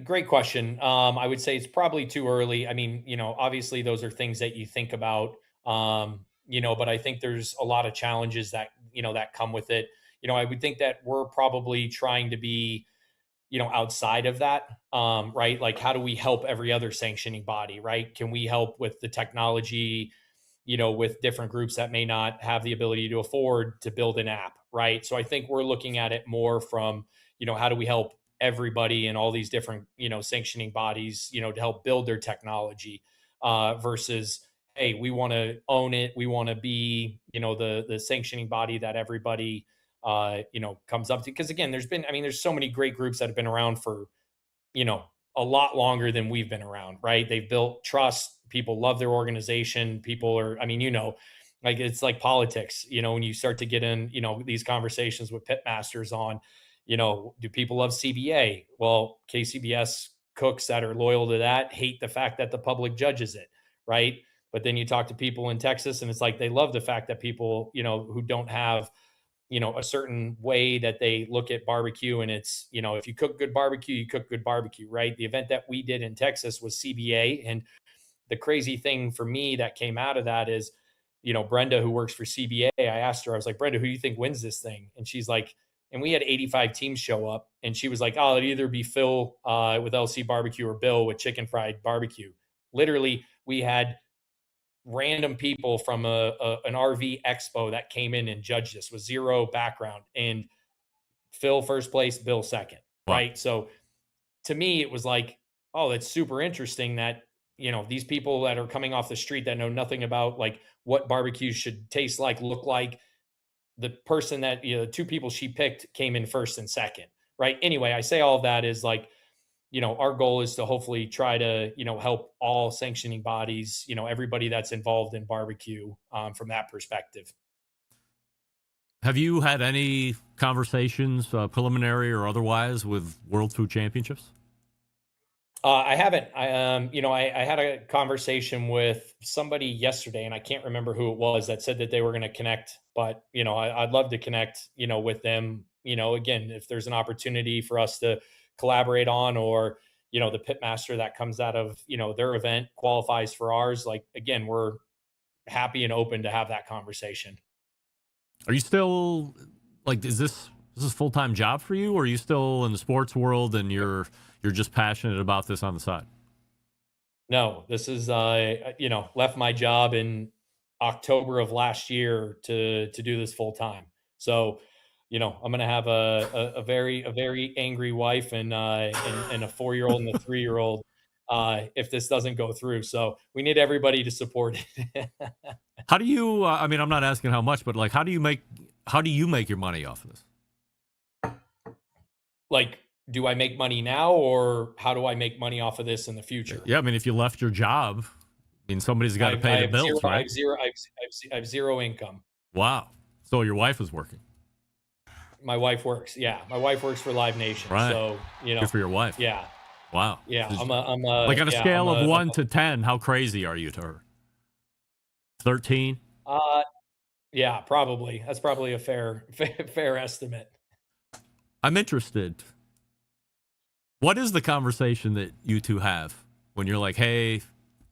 Great question. I would say it's probably too early. I mean, obviously those are things that you think about, but I think there's a lot of challenges that, that come with it. I would think that we're probably trying to be, outside of that, right? Like, how do we help every other sanctioning body, right? Can we help with the technology, with different groups that may not have the ability to afford to build an app, right? So I think we're looking at it more from, how do we help everybody in all these different, sanctioning bodies, to help build their technology, versus, hey, we want to own it. We want to be, the sanctioning body that everybody, comes up to. Because again, there's so many great groups that have been around for, a lot longer than we've been around, right? They've built trust. People love their organization. People are, like, it's like politics, when you start to get in, these conversations with pitmasters on, do people love CBA? Well, KCBS cooks that are loyal to that hate the fact that the public judges it, right? But then you talk to people in Texas and it's like they love the fact that people, who don't have, a certain way that they look at barbecue. And it's, if you cook good barbecue, you cook good barbecue, right? The event that we did in Texas was CBA. And the crazy thing for me that came out of that is, Brenda, who works for CBA, I asked her, I was like, Brenda, who do you think wins this thing? And she's like, and we had 85 teams show up. And she was like, oh, it'd either be Phil with LC barbecue or Bill with chicken fried barbecue. Literally, we had random people from an RV expo that came in and judged this with zero background, and Phil first place, Bill second. Wow. Right. So to me, it was like, oh, that's super interesting that, these people that are coming off the street that know nothing about like what barbecue should taste like, look like, the person that, two people she picked came in first and second. Right. Anyway, I say all of that is like, our goal is to hopefully try to, help all sanctioning bodies, everybody that's involved in barbecue, from that perspective. Have you had any conversations, preliminary or otherwise, with World Food Championships? I haven't. I had a conversation with somebody yesterday, and I can't remember who it was, that said that they were going to connect. But I'd love to connect, with them. Again, if there's an opportunity for us to collaborate on, or the pitmaster that comes out of their event qualifies for ours, like, again, we're happy and open to have that conversation. Are you still like, is this a full-time job for you, or are you still in the sports world and you're just passionate about this on the side? No, this is left my job in October of last year to do this full time. So I'm going to have a very angry wife and a 4-year-old and a 3-year-old if this doesn't go through. So we need everybody to support it. How do you? I'm not asking how much, but like, how do you make your money off of this? Like, do I make money now, or how do I make money off of this in the future? Yeah, if you left your job, somebody's got to pay the bills, right? I have zero income. Wow. So your wife is working. My wife works. Yeah, my wife works for Live Nation. Right. So good for your wife. Yeah. Wow. Yeah. So I'm like, on a scale of 1 to 10, how crazy are you to her? 13. Yeah, probably. That's probably a fair estimate. I'm interested. What is the conversation that you two have when you're like, hey,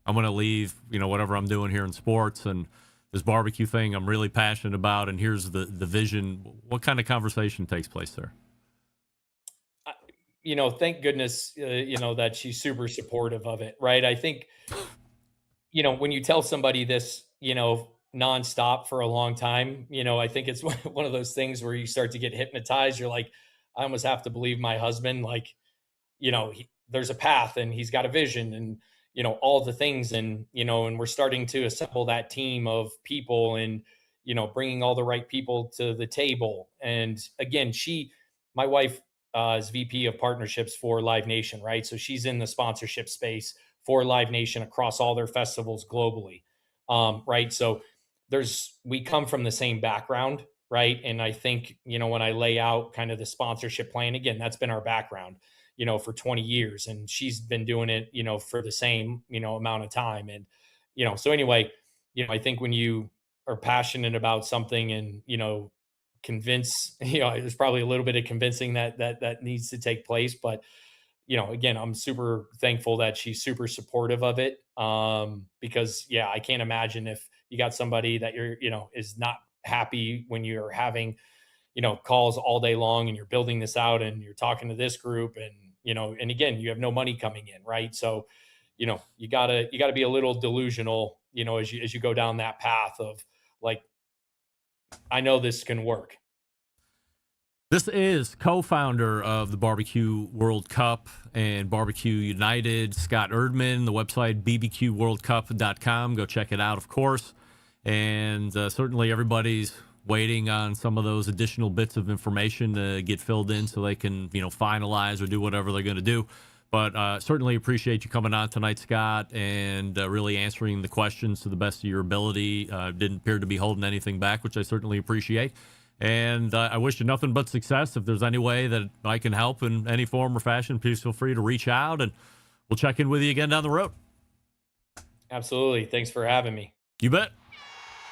I'm going to leave, whatever I'm doing here in sports, and this barbecue thing I'm really passionate about, and here's the vision? What kind of conversation takes place there? thank goodness, that she's super supportive of it, right? I think, when you tell somebody this, nonstop for a long time, I think it's one of those things where you start to get hypnotized. You're like, I almost have to believe my husband. Like, there's a path and he's got a vision and, all the things. And, and we're starting to assemble that team of people and, bringing all the right people to the table. And again, my wife, is VP of partnerships for Live Nation, right? So she's in the sponsorship space for Live Nation across all their festivals globally. Right. So we come from the same background, right? And I think, when I lay out kind of the sponsorship plan, again, that's been our background, for 20 years. And she's been doing it, for the same, amount of time. And, so anyway, I think when you are passionate about something and, convince, there's probably a little bit of convincing that needs to take place. But, again, I'm super thankful that she's super supportive of it. Because I can't imagine if you got somebody that is not happy when you're having, calls all day long and you're building this out and you're talking to this group and, and again, you have no money coming in. Right. So, you gotta be a little delusional, as you go down that path of like, I know this can work. This is co-founder of the Barbecue World Cup and Barbecue United, Scott Erdmann, the website bbqworldcup.com. Go check it out, of course. And certainly everybody's waiting on some of those additional bits of information to get filled in so they can, finalize or do whatever they're going to do. But certainly appreciate you coming on tonight, Scott, and really answering the questions to the best of your ability. Didn't appear to be holding anything back, which I certainly appreciate. And I wish you nothing but success. If there's any way that I can help in any form or fashion, please feel free to reach out, and we'll check in with you again down the road. Absolutely. Thanks for having me. You bet.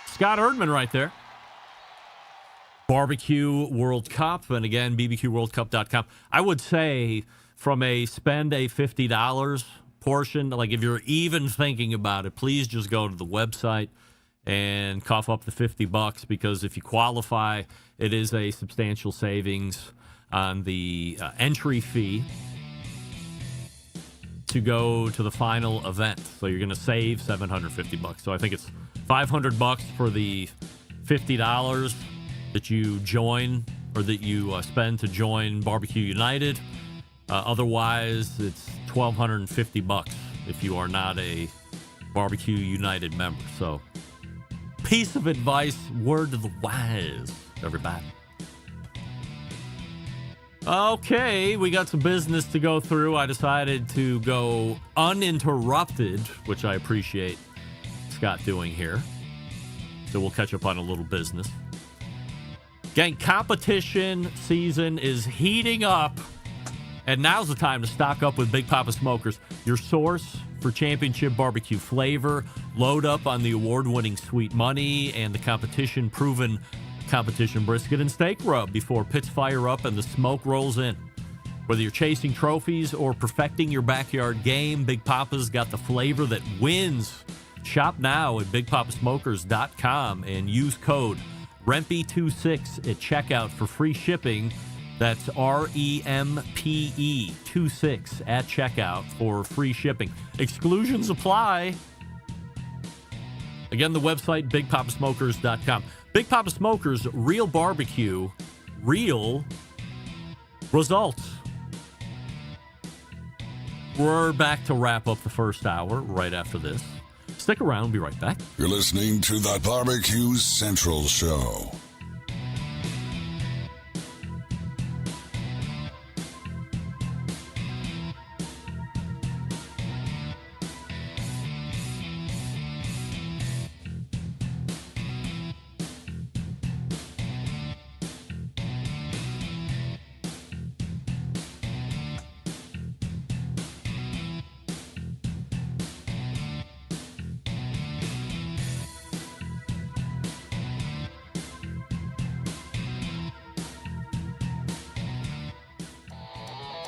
Scott Erdmann right there. Barbecue World Cup. And again, bbqworldcup.com. I would say from a spend a $50 portion, like if you're even thinking about it, please just go to the website and cough up the $50 because if you qualify, it is a substantial savings on the entry fee to go to the final event. So you're going to save $750. So I think it's $500 for the $50 that you join or that you spend to join Barbecue United. Otherwise, it's $1,250 if you are not a Barbecue United member. So piece of advice, word to the wise, everybody. Okay, we got some business to go through. I decided to go uninterrupted, which I appreciate Scott doing here. So we'll catch up on a little business. Gang, competition season is heating up, and now's the time to stock up with Big Papa Smokers, your source for championship barbecue flavor. Load up on the award-winning Sweet Money and the competition-proven competition brisket and steak rub before pits fire up and the smoke rolls in. Whether you're chasing trophies or perfecting your backyard game, Big Papa's got the flavor that wins. Shop now at BigPapaSmokers.com and use code REMPE26 at checkout for free shipping. That's REMPE26 at checkout for free shipping. Exclusions apply. Again, the website, BigPapaSmokers.com. Big Papa Smokers, real barbecue, real results. We're back to wrap up the first hour right after this. Stick around, we'll be right back. You're listening to the Barbecue Central Show.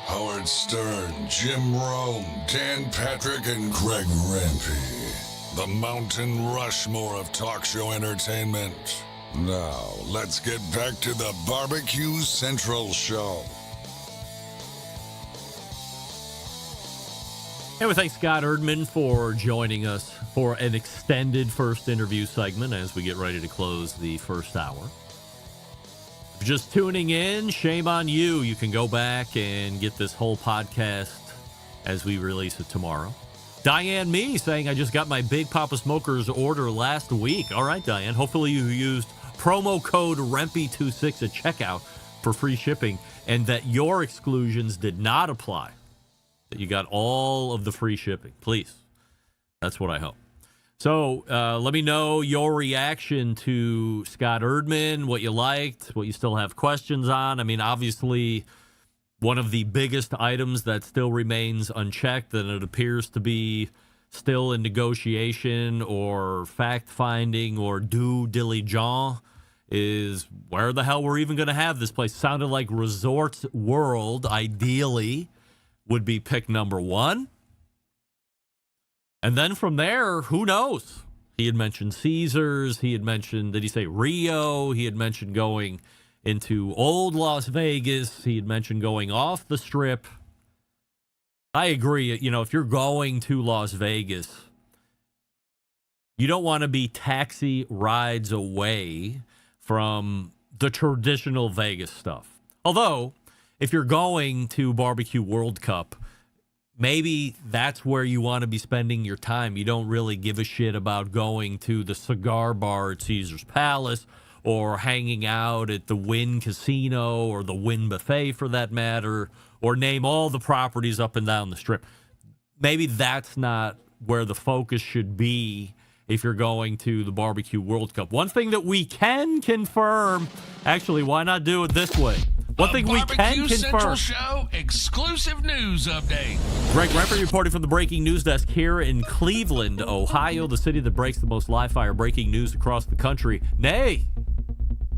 Howard Stern, Jim Rome, Dan Patrick, and Greg Rempe. The Mountain Rushmore of talk show entertainment. Now, let's get back to the Barbecue Central Show. Hey, we thank Scott Erdmann for joining us for an extended first interview segment as we get ready to close the first hour. If you're just tuning in, shame on you. You can go back and get this whole podcast as we release it tomorrow. Diane Me saying, I just got my Big Papa Smokers order last week. All right, Diane. Hopefully you used promo code REMPY26 at checkout for free shipping and that your exclusions did not apply. That you got all of the free shipping. Please. That's what I hope. So let me know your reaction to Scott Erdmann, what you liked, what you still have questions on. I mean, obviously, one of the biggest items that still remains unchecked and it appears to be still in negotiation or fact-finding or due diligence is where the hell we're even going to have this place. Sounded like Resorts World, ideally, would be pick number one. And then from there, who knows? He had mentioned Caesars. He had mentioned, did he say Rio? He had mentioned going into old Las Vegas. He had mentioned going off the Strip. I agree. You know, if you're going to Las Vegas, you don't want to be taxi rides away from the traditional Vegas stuff. Although, if you're going to BBQ World Cup, maybe that's where you want to be spending your time. You don't really give a shit about going to the cigar bar at Caesar's Palace or hanging out at the Wynn Casino or the Wynn Buffet for that matter, or name all the properties up and down the Strip. Maybe that's not where the focus should be if you're going to the BBQ World Cup. One thing that we can confirm, actually, why not do it this way? One thing we can BBQ Central confirm. Show exclusive news update. Greg Remper reporting from the breaking news desk here in Cleveland, Ohio, the city that breaks the most live-fire breaking news across the country. Nay,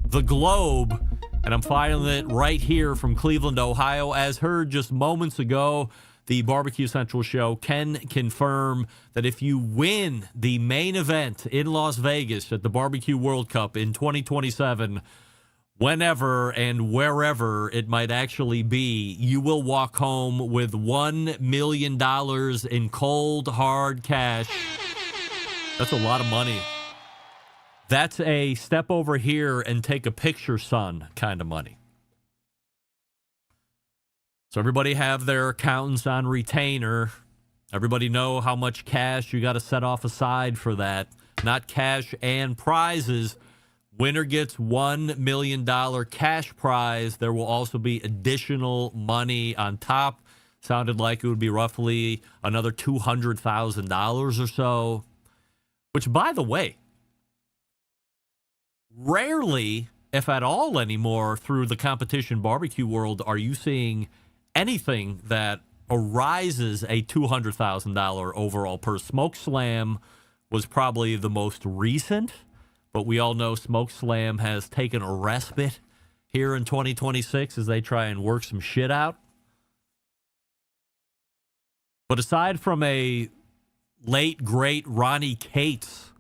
the globe. And I'm filing it right here from Cleveland, Ohio. As heard just moments ago, the BBQ Central Show can confirm that if you win the main event in Las Vegas at the BBQ World Cup in 2027, whenever and wherever it might actually be, you will walk home with $1 million in cold, hard cash. That's a lot of money. That's a step over here and take a picture, son, kind of money. So everybody have their accountants on retainer. Everybody know how much cash you got to set off aside for that. Not cash and prizes. Winner gets $1 million cash prize. There will also be additional money on top. Sounded like it would be roughly another $200,000 or so. Which, by the way, rarely, if at all anymore, through the competition barbecue world, are you seeing anything that arises a $200,000 overall purse. Smoke Slam was probably the most recent, but we all know Smoke Slam has taken a respite here in 2026 as they try and work some shit out. But aside from a late, great Ronnie Cates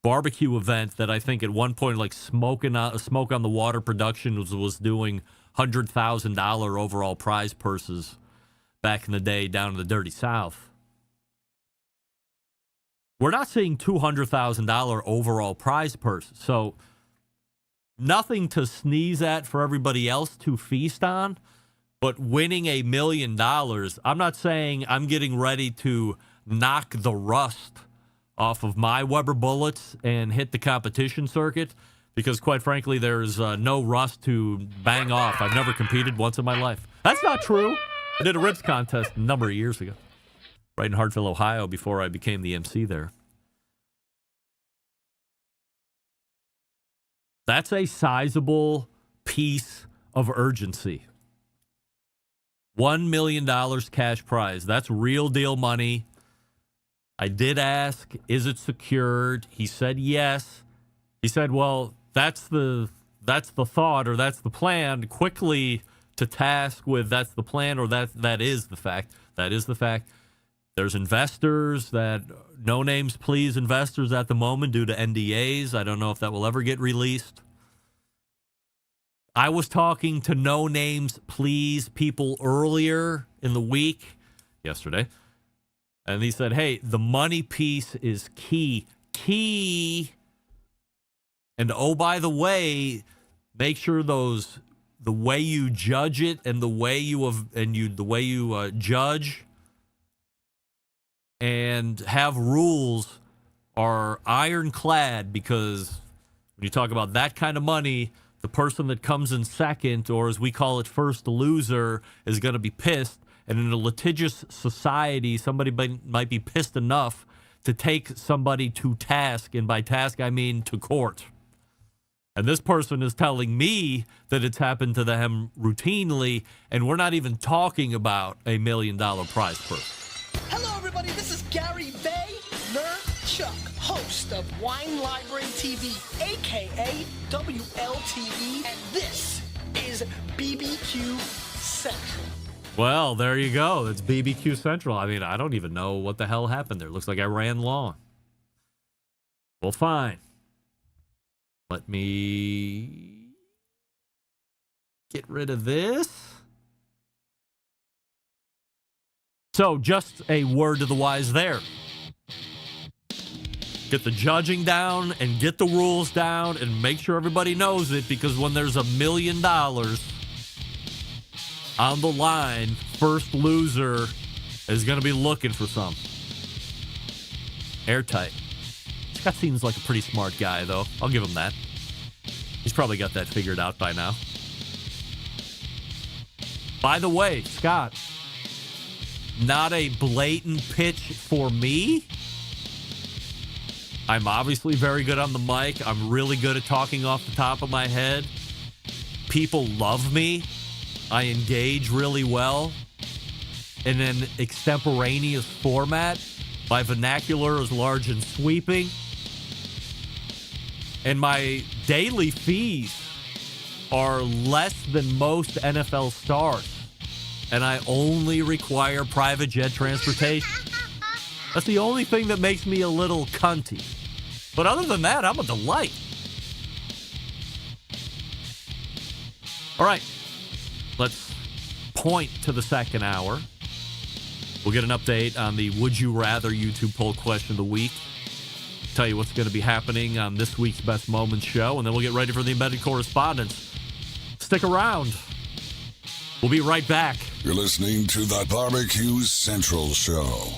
barbecue event that I think at one point, like Smoke on the Water Production was doing $100,000 overall prize purses back in the day down in the Dirty South. We're not seeing $200,000 overall prize purses. So nothing to sneeze at for everybody else to feast on, but winning $1 million, I'm not saying I'm getting ready to knock the rust off of my Weber bullets and hit the competition circuit, because quite frankly, there's no rust to bang off. I've never competed once in my life. That's not true. I did a ribs contest a number of years ago, right in Hartville, Ohio, before I became the MC there. That's a sizable piece of urgency. $1 million cash prize. That's real deal money. I did ask, is it secured? He said yes. He said, well, that's the thought, or that's the plan. Quickly to task with that's the plan, or that is the fact. That is the fact. There's investors that, no names please investors at the moment due to NDAs. I don't know if that will ever get released. I was talking to no names please people earlier in the week, yesterday, And he said, hey, the money piece is key. Key. And oh, by the way, make sure the way you judge it and the way you judge and have rules are ironclad, because when you talk about that kind of money, the person that comes in second, or as we call it, first loser, is going to be pissed. And in a litigious society, somebody might be pissed enough to take somebody to task. And by task, I mean to court. And this person is telling me that it's happened to them routinely, and we're not even talking about $1 million prize purse. Hello, everybody. This is Gary Vaynerchuk, host of Wine Library TV, a.k.a. WLTV, and this is BBQ Central. Well, there you go. It's BBQ Central. I mean, I don't even know what the hell happened there. Looks like I ran long. Well, fine. Let me get rid of this. So, just a word to the wise there. Get the judging down and get the rules down and make sure everybody knows it, because when there's $1 million on the line, first loser is going to be looking for some. Airtight. Scott seems like a pretty smart guy, though. I'll give him that. He's probably got that figured out by now. By the way, Scott, not a blatant pitch for me. I'm obviously very good on the mic. I'm really good at talking off the top of my head. People love me. I engage really well in an extemporaneous format. My vernacular is large and sweeping. And my daily fees are less than most NFL stars. And I only require private jet transportation. That's the only thing that makes me a little cunty. But other than that, I'm a delight. All right. Let's point to the second hour. We'll get an update on the Would You Rather YouTube poll question of the week. Tell you what's going to be happening on this week's Best Moments show. And then we'll get ready for the Embedded Correspondents. Stick around. We'll be right back. You're listening to the Barbecue Central Show.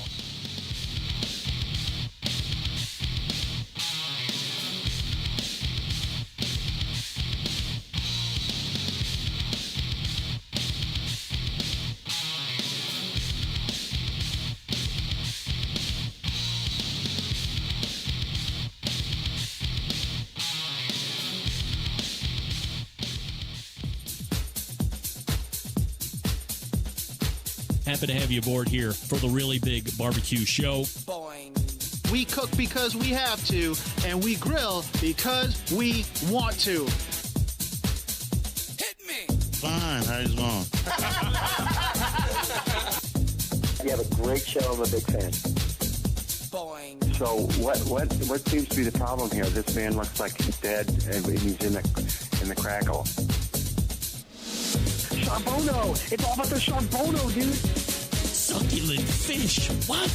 Happy to have you aboard here for the really big barbecue show. Boing. We cook because we have to, and we grill because we want to. Hit me. Fine, how's it going? You have a great show. I'm a big fan. Boing. So what seems to be the problem here? This man looks like he's dead, and he's in the crackle. Charbono! It's all about the Charbono, dude! Succulent fish. What?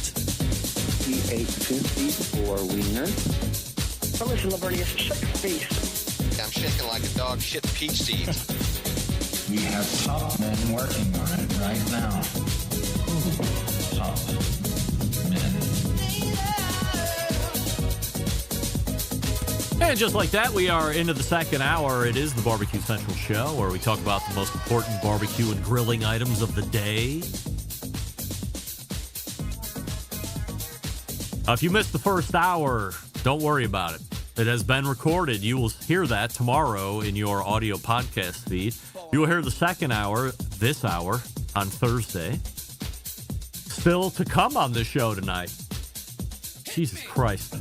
He ate 54 wieners. But listen, Lavernius, shut your face. I'm shaking like a dog shit peach seeds. We have top men working on it right now. Top men. And just like that, we are into the second hour. It is the Barbecue Central Show, where we talk about the most important barbecue and grilling items of the day. If you missed the first hour, don't worry about it. It has been recorded. You will hear that tomorrow in your audio podcast feed. You will hear the second hour, this hour, on Thursday. Still to come on this show tonight. Jesus Christ.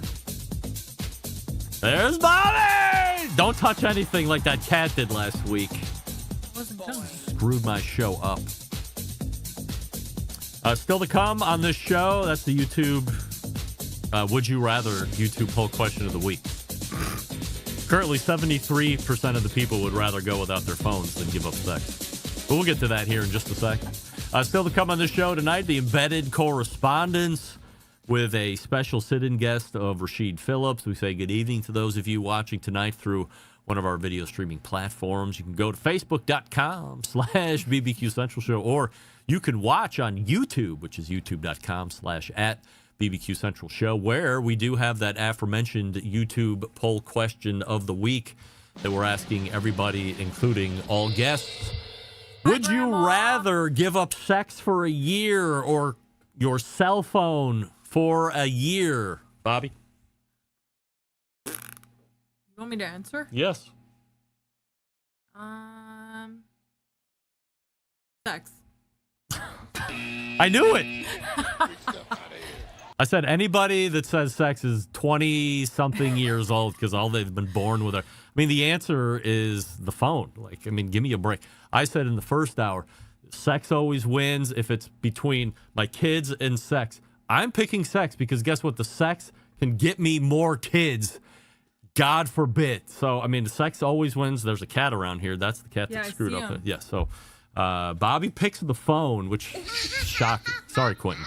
There's Bobby! Don't touch anything like that cat did last week. Screwed my show up. Still to come on this show, that's the YouTube Would You Rather YouTube poll question of the week. Currently, 73% of the people would rather go without their phones than give up sex. But we'll get to that here in just a second. Still to come on this show tonight, the Embedded Correspondents. with a special sit-in guest of Rasheed Phillips. We say good evening to those of you watching tonight through one of our video streaming platforms. You can go to facebook.com/BBQ Central Show, or you can watch on YouTube, which is youtube.com/@BBQ Central Show, where we do have that aforementioned YouTube poll question of the week that we're asking everybody, including all guests. Would you rather give up sex for a year or your cell phone for a year? Bobby? You want me to answer? Yes. Sex. I knew it. I said anybody that says sex is 20-something years old because all they've been born with. I mean, the answer is the phone. Like, I mean, give me a break. I said in the first hour, sex always wins if it's between my kids and sex. I'm picking sex because guess what? The sex can get me more kids. God forbid. So, I mean, the sex always wins. There's a cat around here. That's the cat that screwed up. Yeah, so Bobby picks the phone, which shocking. Sorry, Quentin.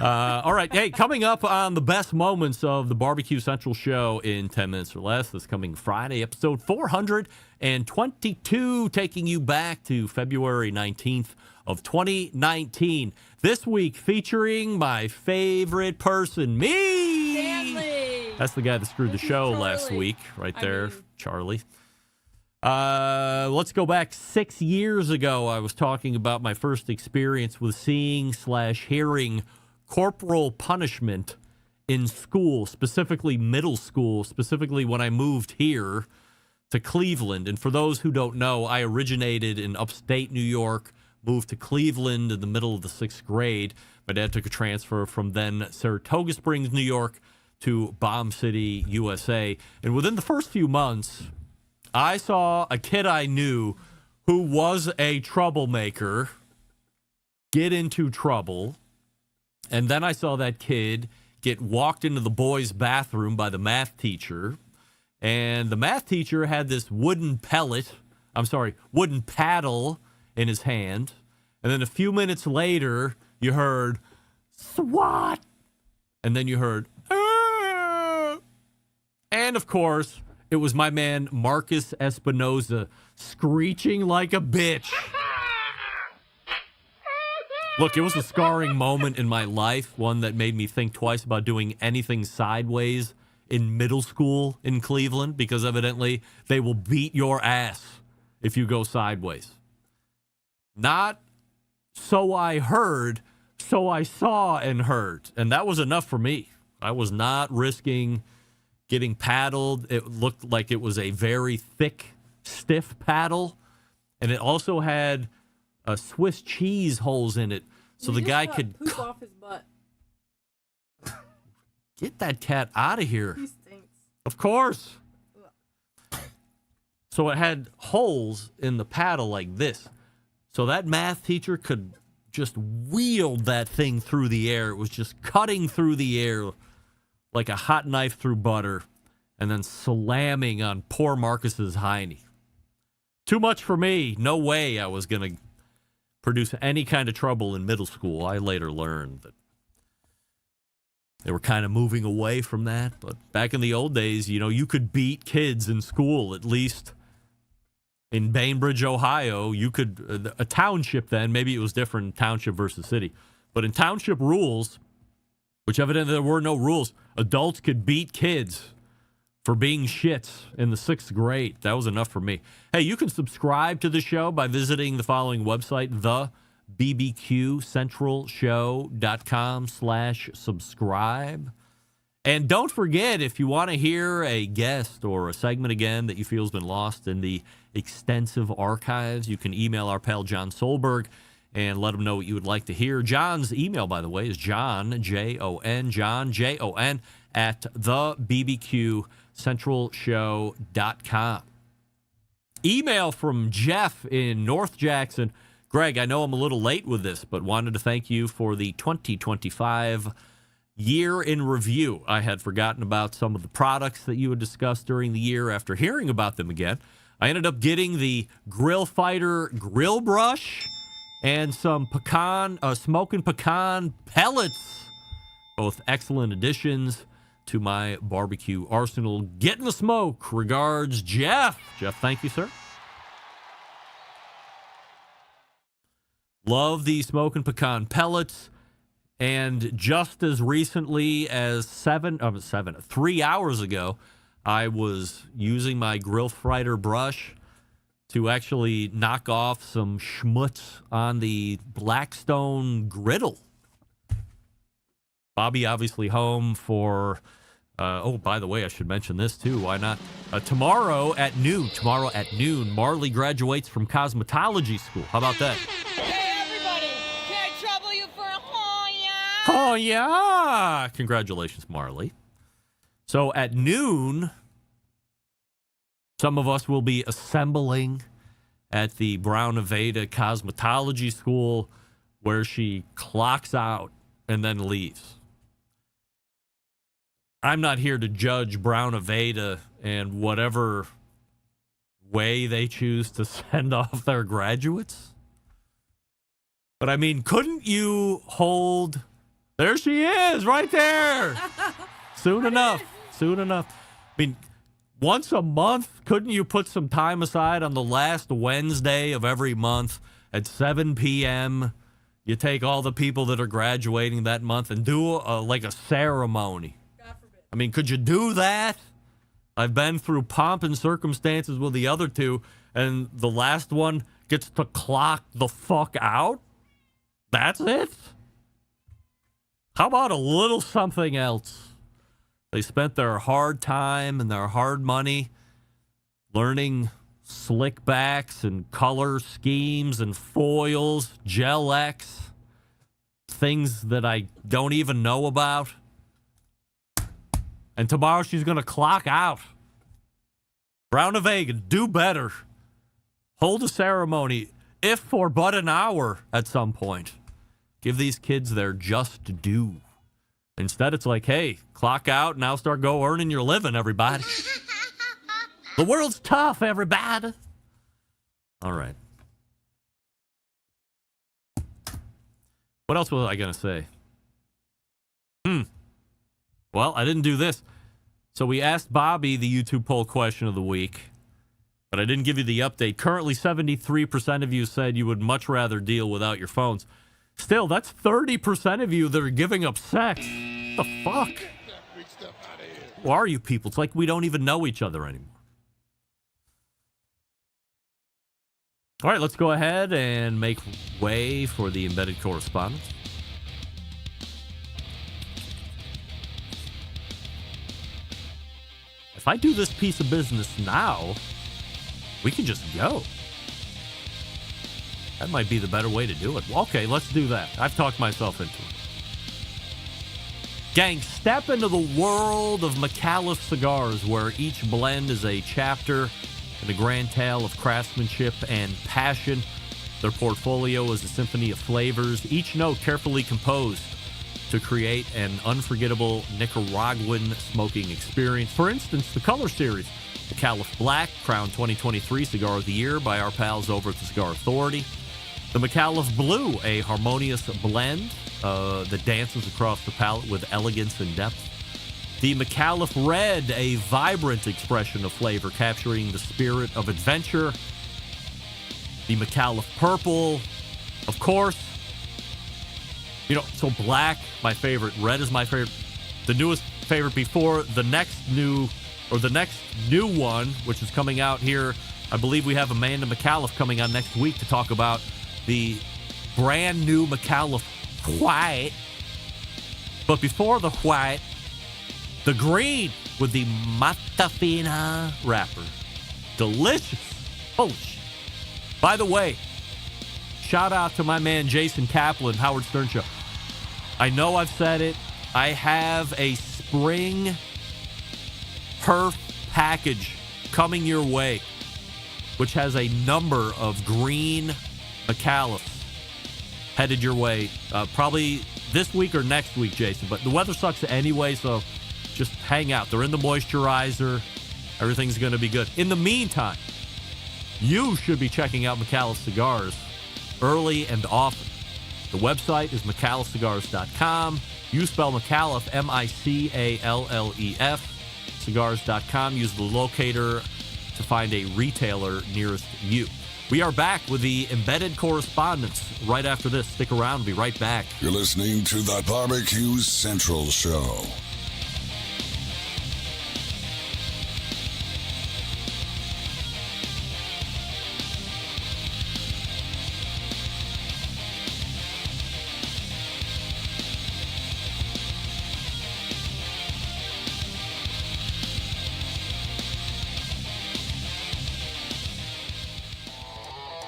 All right. Hey, coming up on the best moments of the Barbecue Central Show in 10 minutes or less this coming Friday, episode 422, taking you back to February 19th of 2019. This week featuring my favorite person, me. Stanley. That's the guy that screwed the show last week, right there, Charlie. Let's go back 6 years ago. I was talking about my first experience with seeing/hearing corporal punishment in school, specifically middle school, specifically when I moved here to Cleveland. And for those who don't know, I originated in upstate New York, moved to Cleveland in the middle of the 6th grade. My dad took a transfer from then Saratoga Springs, New York, to Bomb City, USA. And within the first few months, I saw a kid I knew who was a troublemaker get into trouble. And then I saw that kid get walked into the boys' bathroom by the math teacher. And the math teacher had this wooden paddle in his hand. And then a few minutes later, you heard, SWAT! And then you heard, ah! And of course, it was my man, Marcus Espinoza, screeching like a bitch. Look, it was a scarring moment in my life, one that made me think twice about doing anything sideways in middle school in Cleveland, because evidently they will beat your ass if you go sideways. Not so I heard, so I saw and heard. And that was enough for me. I was not risking getting paddled. It looked like it was a very thick, stiff paddle. And it also had Swiss cheese holes in it. So the guy could poop off his butt. Get that cat out of here. He stinks. Of course. So it had holes in the paddle like this. So that math teacher could just wield that thing through the air. It was just cutting through the air like a hot knife through butter, and then slamming on poor Marcus's hiney. Too much for me. No way I was going to produce any kind of trouble in middle school. I later learned that they were kind of moving away from that. But back in the old days, you know, you could beat kids in school, at least in Bainbridge, Ohio. You could, a township then, maybe it was different, township versus city. But in township rules, which evidently there were no rules, adults could beat kids for being shits in the 6th grade. That was enough for me. Hey, you can subscribe to the show by visiting the following website, thebbqcentralshow.com/subscribe. And don't forget, if you want to hear a guest or a segment again that you feel has been lost in the extensive archives, you can email our pal John Solberg and let him know what you would like to hear. John's email, by the way, is John, J-O-N, at thebbqcentralshow.com. Email from Jeff in North Jackson. Greg, I know I'm a little late with this, but wanted to thank you for the 2025 year in review. I had forgotten about some of the products that you had discussed during the year. After hearing about them again, I ended up getting the Grill Fighter grill brush and some smoking pecan pellets Both excellent additions to my barbecue arsenal. Get in the smoke. Regards, Jeff. Jeff, thank you, sir. Love the smoke and pecan pellets. And just as recently as 3 hours ago, I was using my grill fighter brush to actually knock off some schmutz on the Blackstone griddle. Bobby obviously home for, by the way, I should mention this too. Why not? Tomorrow at noon, Marley graduates from cosmetology school. How about that? Hey, everybody! Can I trouble you for a hoya? Oh, yeah. Congratulations, Marley. So at noon, some of us will be assembling at the Brown Aveda Cosmetology School where she clocks out and then leaves. I'm not here to judge Brown Aveda and whatever way they choose to send off their graduates. But I mean, couldn't you hold... There she is, right there. Soon enough. I mean, once a month, couldn't you put some time aside on the last Wednesday of every month at 7 p.m.? You take all the people that are graduating that month and do like a ceremony. God forbid. I mean, could you do that? I've been through pomp and circumstances with the other two, and the last one gets to clock the fuck out? That's it? How about a little something else? They spent their hard time and their hard money learning slick backs and color schemes and foils, Gel X, things that I don't even know about. And tomorrow she's going to clock out. Brown Aveda, do better. Hold a ceremony, if for but an hour at some point. Give these kids their just due. Instead, it's like, hey, clock out, now start earning your living, everybody. The world's tough, everybody. All right. What else was I going to say? Well, I didn't do this. So we asked Bobby the YouTube poll question of the week, but I didn't give you the update. Currently, 73% of you said you would much rather deal without your phones. Still, that's 30% of you that are giving up sex. What the fuck? Who are you people? It's like we don't even know each other anymore. All right, let's go ahead and make way for the embedded correspondence. If I do this piece of business now, we can just go. That might be the better way to do it. Okay, let's do that. I've talked myself into it. Gang, step into the world of McAuliffe cigars, where each blend is a chapter in a grand tale of craftsmanship and passion. Their portfolio is a symphony of flavors, each note carefully composed to create an unforgettable Nicaraguan smoking experience. For instance, the Color Series, McAuliffe Black, crowned 2023 Cigar of the Year by our pals over at the Cigar Authority. The McAuliffe Blue, a harmonious blend that dances across the palate with elegance and depth. The McAuliffe Red, a vibrant expression of flavor capturing the spirit of adventure. The McAuliffe Purple, of course. You know, so black, my favorite. Red is my favorite. The newest favorite before the next new one, which is coming out here. I believe we have Amanda McAuliffe coming on next week to talk about the brand new McAuliffe White. But before the white, the green with the Matafina wrapper. Delicious. Holy shit. By the way, shout out to my man Jason Kaplan, Howard Stern Show. I know I've said it. I have a spring perf package coming your way, which has a number of green McAuliffes headed your way. Probably this week or next week, Jason. But the weather sucks anyway, so just hang out. They're in the moisturizer. Everything's going to be good. In the meantime, you should be checking out McAuliffe Cigars early and often. The website is McAuliffecigars.com. You spell McAuliffe, Micallef. Cigars.com. Use the locator to find a retailer nearest you. We are back with the Embedded Correspondents right after this. Stick around. We'll be right back. You're listening to the Barbecue Central Show.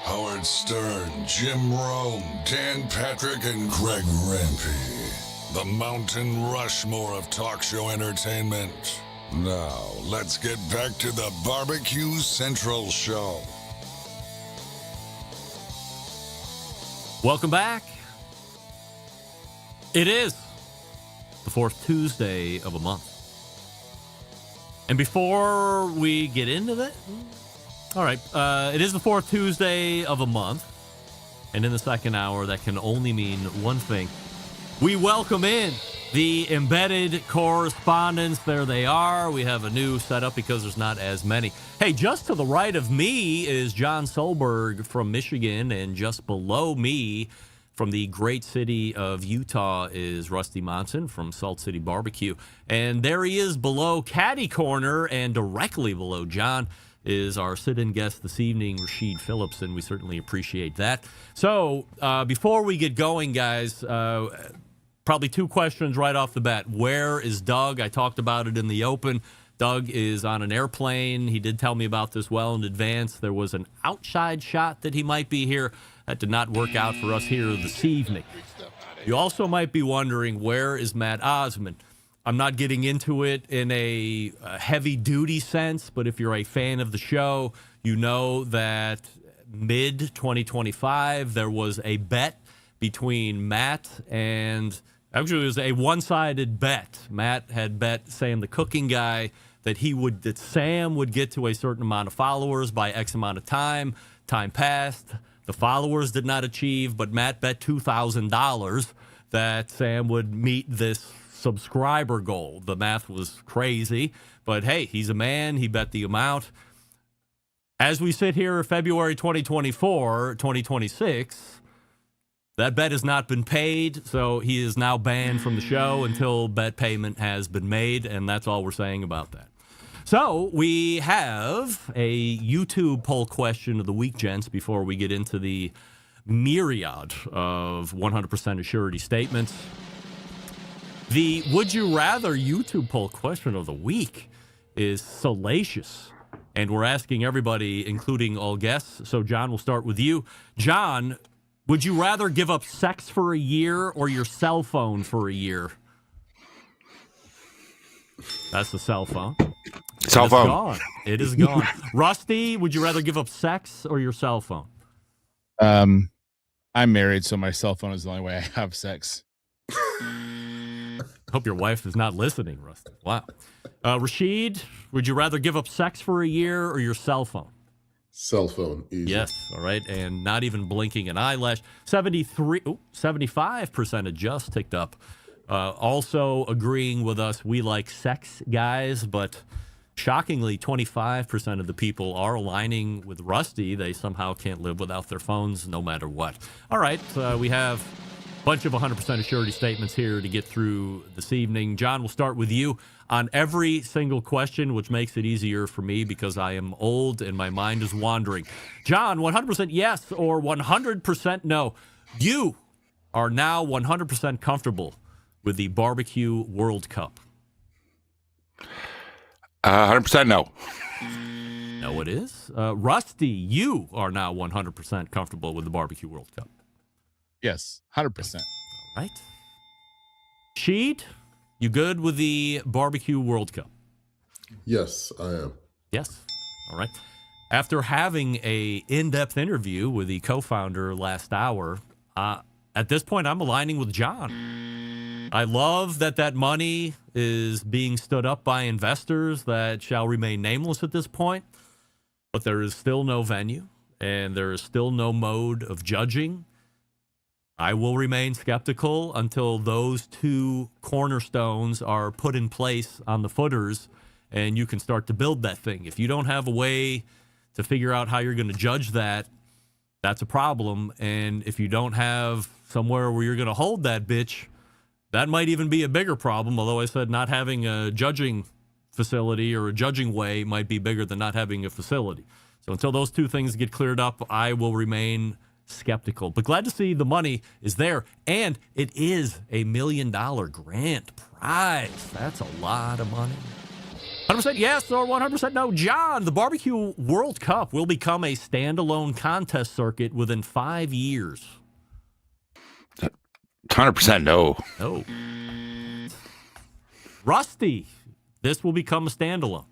Howard Stern, Jim Rome, Dan Patrick, and Greg Rempe. The Mountain Rushmore of talk show entertainment. Now, let's get back to the Barbecue Central Show. Welcome back. It is the fourth Tuesday of a month. And before we get into that, all right, it is the fourth Tuesday of a month. And in the second hour, that can only mean one thing. We welcome in the Embedded Correspondents. There they are. We have a new setup because there's not as many. Hey, just to the right of me is John Solberg from Michigan, and just below me from the great city of Utah is Rusty Monson from Salt City Barbecue. And there he is below Caddy Corner, and directly below John is our sit-in guest this evening, Rasheed Phillips, and we certainly appreciate that. So before we get going, guys, probably two questions right off the bat. Where is Doug? I talked about it in the open. Doug is on an airplane. He did tell me about this well in advance. There was an outside shot that he might be here. That did not work out for us here this evening. You also might be wondering, where is Matt Osmond? I'm not getting into it in a heavy-duty sense, but if you're a fan of the show, you know that mid-2025, there was a bet between Matt and... Actually, it was a one-sided bet. Matt had bet Sam the Cooking Guy that Sam would get to a certain amount of followers by X amount of time. Time passed. The followers did not achieve, but Matt bet $2,000 that Sam would meet this subscriber goal. The math was crazy, but hey, he's a man. He bet the amount. As we sit here February 2026, that bet has not been paid, so he is now banned from the show until bet payment has been made, and that's all we're saying about that. So we have a YouTube poll question of the week, gents, before we get into the myriad of 100% Assurity Statements. The Would You Rather YouTube poll question of the week is salacious, and we're asking everybody, including all guests. So, John, we'll start with you. John, would you rather give up sex for a year or your cell phone for a year? That's the cell phone. Cell phone. Gone. It is gone. Rusty, would you rather give up sex or your cell phone? I'm married, so my cell phone is the only way I have sex. Hope your wife is not listening, Rusty. Wow. Rasheed, would you rather give up sex for a year or your cell phone? Cell phone, easy. Yes, all right, and not even blinking an eyelash. 75% of just ticked up. Also agreeing with us, we like sex, guys, but shockingly, 25% of the people are aligning with Rusty. They somehow can't live without their phones no matter what. All right, we have a bunch of 100% Assurity Statements here to get through this evening. John, we'll start with you on every single question, which makes it easier for me because I am old and my mind is wandering. John, 100% yes or 100% no. You are now 100% comfortable with the BBQ World Cup. 100% no. No, it is. Rusty, you are now 100% comfortable with the BBQ World Cup. Yes, 100%. All right. Sheed, you good with the BBQ World Cup? Yes, I am. Yes. All right. After having a in-depth interview with the co-founder last hour, at this point, I'm aligning with John. I love that money is being stood up by investors that shall remain nameless at this point, but there is still no venue, and there is still no mode of judging. I will remain skeptical until those two cornerstones are put in place on the footers and you can start to build that thing. If you don't have a way to figure out how you're going to judge that, that's a problem. And if you don't have somewhere where you're going to hold that bitch, that might even be a bigger problem. Although I said not having a judging facility or a judging way might be bigger than not having a facility. So until those two things get cleared up, I will remain skeptical. But glad to see the money is there. And it is $1 million grand prize. That's a lot of money. 100% yes or 100% no. John, the Barbecue World Cup will become a standalone contest circuit within 5 years. 100% no. No. Rusty, this will become a standalone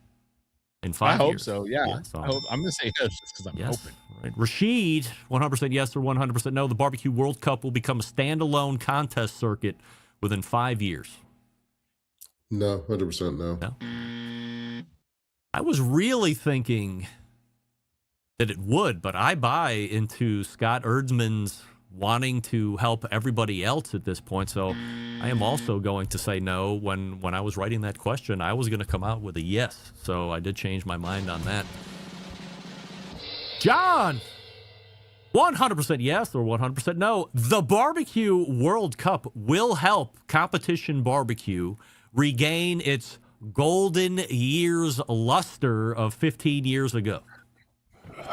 in 5 years. I hope so, yeah. Yes, I'm going to say yes just because I'm hoping. Right. Rasheed, 100% yes or 100% no. The Barbecue World Cup will become a standalone contest circuit within 5 years. No, 100% no. I was really thinking that it would, but I buy into Scott Erdmann's wanting to help everybody else at this point. So I am also going to say no. When I was writing that question, I was going to come out with a yes. So I did change my mind on that. John, 100% yes or 100% no. The Barbecue World Cup will help competition barbecue regain its golden years luster of 15 years ago.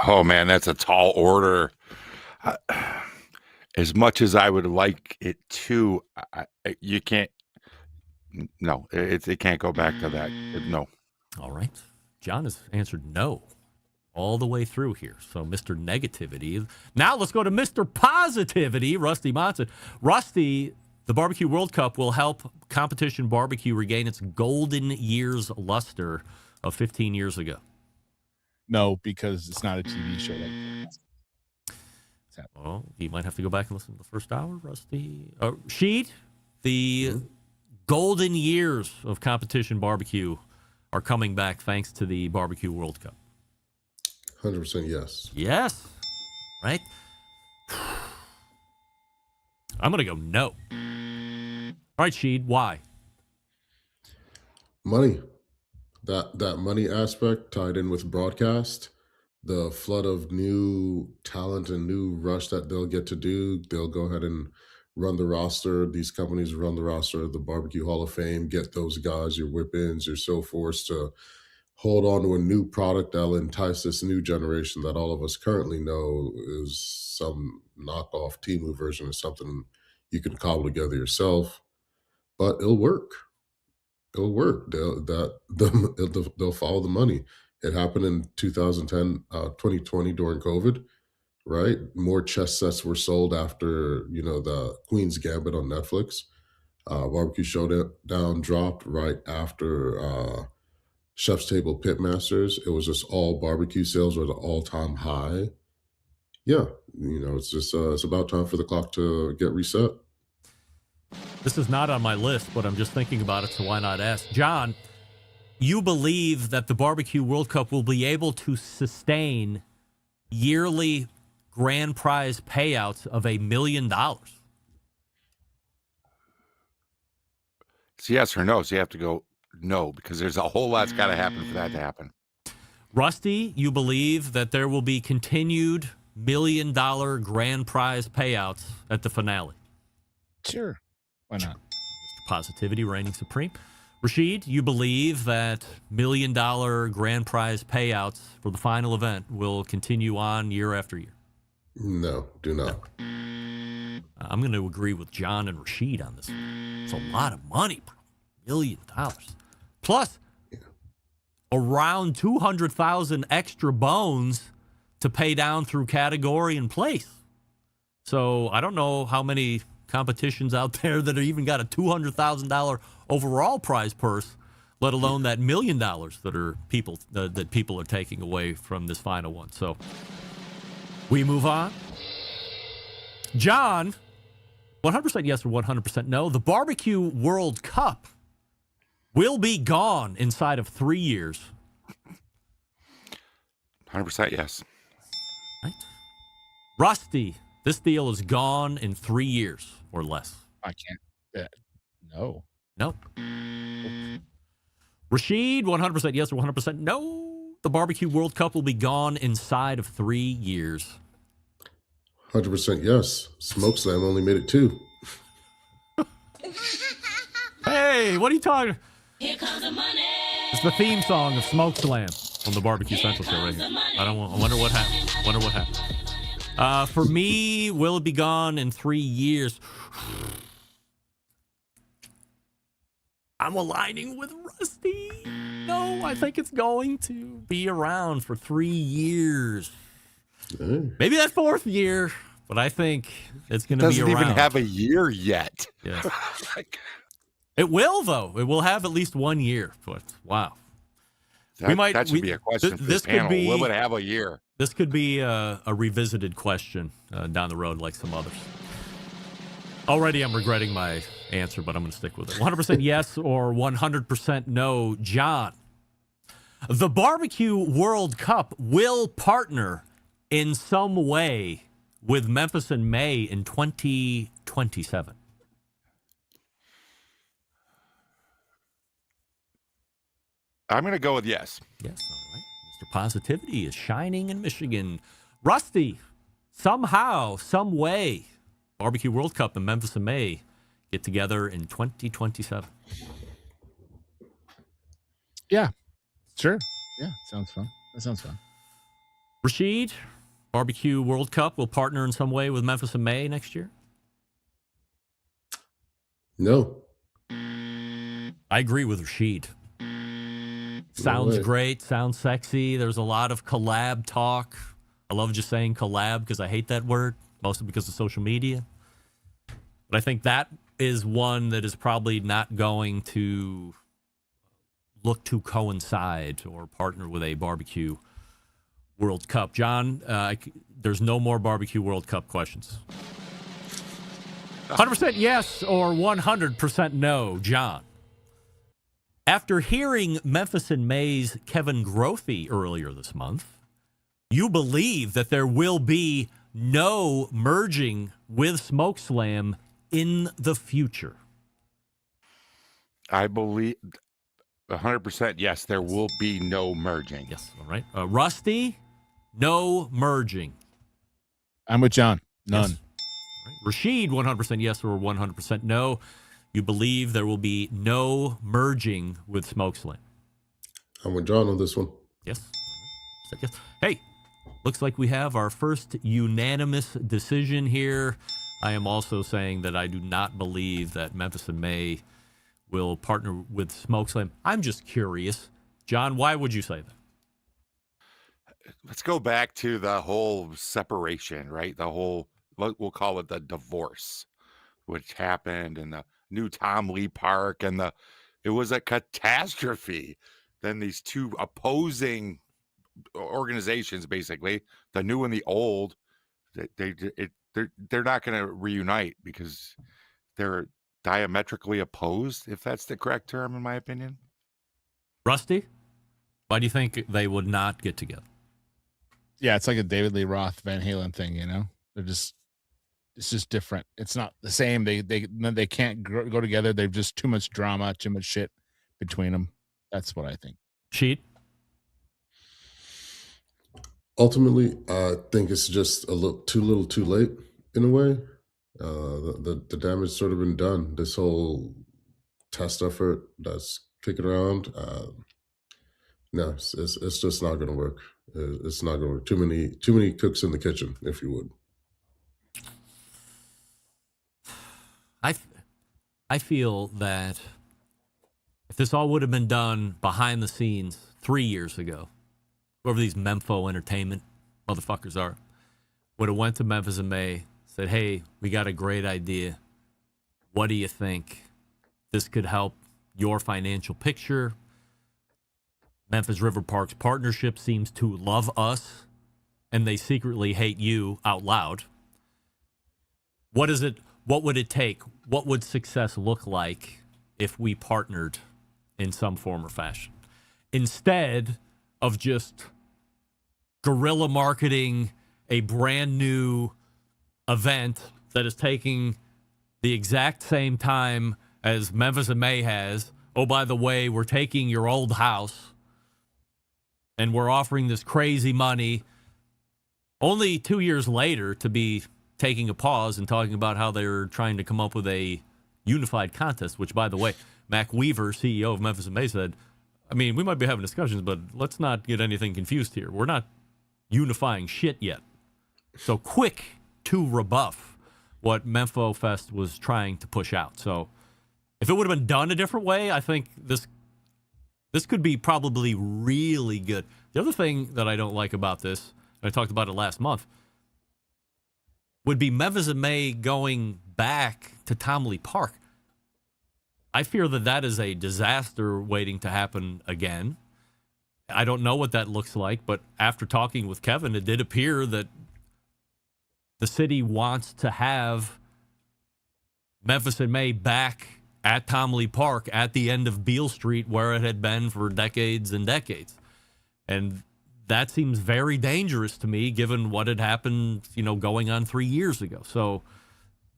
Oh, man, that's a tall order. As much as I would like it to, you can't. No, it can't go back to that. No. All right. John has answered no all the way through here. So Mr. Negativity. Now let's go to Mr. Positivity, Rusty Monson. Rusty, the Barbecue World Cup will help competition barbecue regain its golden years luster of 15 years ago. No, because it's not a TV show. Well, you might have to go back and listen to the first hour, Rusty. Sheet, the golden years of competition barbecue are coming back thanks to the Barbecue World Cup. 100% yes. Yes. Right? I'm going to go no. All right, Sheed, why? Money. That money aspect tied in with broadcast, the flood of new talent and new rush that they'll get to do. They'll go ahead and run the roster. These companies run the roster of the Barbecue Hall of Fame, get those guys, your whip-ins, your so forth, to hold on to a new product that'll entice this new generation that all of us currently know is some knockoff Temu version of something you can cobble together yourself. But it'll work. It'll work. They'll follow the money. It happened in 2020 during COVID, right? More chess sets were sold after, the Queen's Gambit on Netflix. Barbecue Showdown dropped right after Chef's Table Pitmasters. It was just all barbecue sales were at an all-time high. Yeah, it's just it's about time for the clock to get reset. This is not on my list, but I'm just thinking about it, so why not ask? John, you believe that the Barbecue World Cup will be able to sustain yearly grand prize payouts of $1 million? It's yes or no, so you have to go no, because there's a whole lot's got to happen for that to happen. Rusty, you believe that there will be continued $1 million grand prize payouts at the finale? Sure. Why not? Mr. Positivity reigning supreme. Rasheed, you believe that $1 million grand prize payouts for the final event will continue on year after year? No, do not. I'm going to agree with John and Rasheed on this. It's a lot of money, bro. $1 million. Plus, around 200,000 extra bones to pay down through category and place. So I don't know how many competitions out there that have even got a $200,000 overall prize purse, let alone that $1 million that people are taking away from this final one. So we move on. John, 100% yes or 100% no. The Barbecue World Cup will be gone inside of 3 years. 100% yes. Right. Rusty, This deal is gone in 3 years or less. I can't. No. Nope. Rasheed, 100% yes or 100% no. The Barbecue World Cup will be gone inside of 3 years. 100% yes. Smokeslam only made it 2. Hey, what are you talking? Here comes the money. It's the theme song of Smokeslam from the Barbecue Central show right here. I wonder what happened. For me, will it be gone in 3 years? I'm aligning with Rusty. No, I think it's going to be around for 3 years. Maybe that 4th year, but I think it's going to be around. Doesn't even have a year yet. Yeah. It will, though. It will have at least 1 year. But wow. That should be a question for the panel. Will it have a year? This could be a revisited question down the road like some others. Already I'm regretting my answer, but I'm going to stick with it. 100% yes or 100% no. John, the Barbecue World Cup will partner in some way with Memphis in May in 2027. I'm going to go with yes. Yes, all right. Mr. Positivity is shining in Michigan. Rusty, somehow, some way, Barbecue World Cup in Memphis in May get together in 2027. Yeah, sure. Yeah, sounds fun. That sounds fun. Rasheed, Barbecue World Cup will partner in some way with Memphis in May next year? No. I agree with Rasheed. Sounds great. Sounds sexy. There's a lot of collab talk. I love just saying collab because I hate that word, mostly because of social media. But I think that is one that is probably not going to look to coincide or partner with a Barbecue World Cup. John, there's no more Barbecue World Cup questions. 100% yes or 100% no. John. After hearing Memphis in May's Kevin Grothy earlier this month, you believe that there will be no merging with Smokeslam in the future. I believe 100% yes, there will be no merging. Yes, all right. Rusty, no merging. I'm with John. None. Yes. Right. Rasheed, 100% yes or 100% no. You believe there will be no merging with Smokeslam. I'm with John on this one. Yes. Yes. Hey, looks like we have our first unanimous decision here. I am also saying that I do not believe that Memphis in May will partner with Smokeslam. I'm just curious. John, why would you say that? Let's go back to the whole separation, right? The whole, we'll call it the divorce, which happened in the new Tom Lee Park, and it was a catastrophe. Then these two opposing organizations, basically, the new and the old, they're not going to reunite because they're diametrically opposed, if that's the correct term, in my opinion. Rusty, why do you think they would not get together? Yeah, it's like a David Lee Roth Van Halen thing, you know? It's just different. It's not the same. They can't go together. They've just too much drama, too much shit between them. That's what I think. Cheat. Ultimately, I think it's just a little too late in a way. The damage sort of been done. This whole test effort that's kicking around. No, it's just not going to work. It's not going to work. Too many cooks in the kitchen, if you would. I feel that if this all would have been done behind the scenes 3 years ago, whoever these Mempho Entertainment motherfuckers are, would have went to Memphis in May, said, hey, we got a great idea. What do you think? This could help your financial picture. Memphis River Parks Partnership seems to love us, and they secretly hate you out loud. What would it take? What would success look like if we partnered in some form or fashion? Instead of just guerrilla marketing a brand new event that is taking the exact same time as Memphis and May has. Oh, by the way, we're taking your old house and we're offering this crazy money. Only 2 years later to be taking a pause and talking about how they're trying to come up with a unified contest, which, by the way, Mac Weaver, CEO of Memphis and May, said, I mean, we might be having discussions, but let's not get anything confused here. We're not unifying shit yet. So quick to rebuff what Mempho Fest was trying to push out. So if it would have been done a different way, I think this could be probably really good. The other thing that I don't like about this, and I talked about it last month, would be Memphis and May going back to Tom Lee Park. I fear that is a disaster waiting to happen again. I don't know what that looks like, but after talking with Kevin, it did appear that the city wants to have Memphis and May back at Tom Lee Park at the end of Beale Street, where it had been for decades and decades. And that seems very dangerous to me, given what had happened, going on 3 years ago. So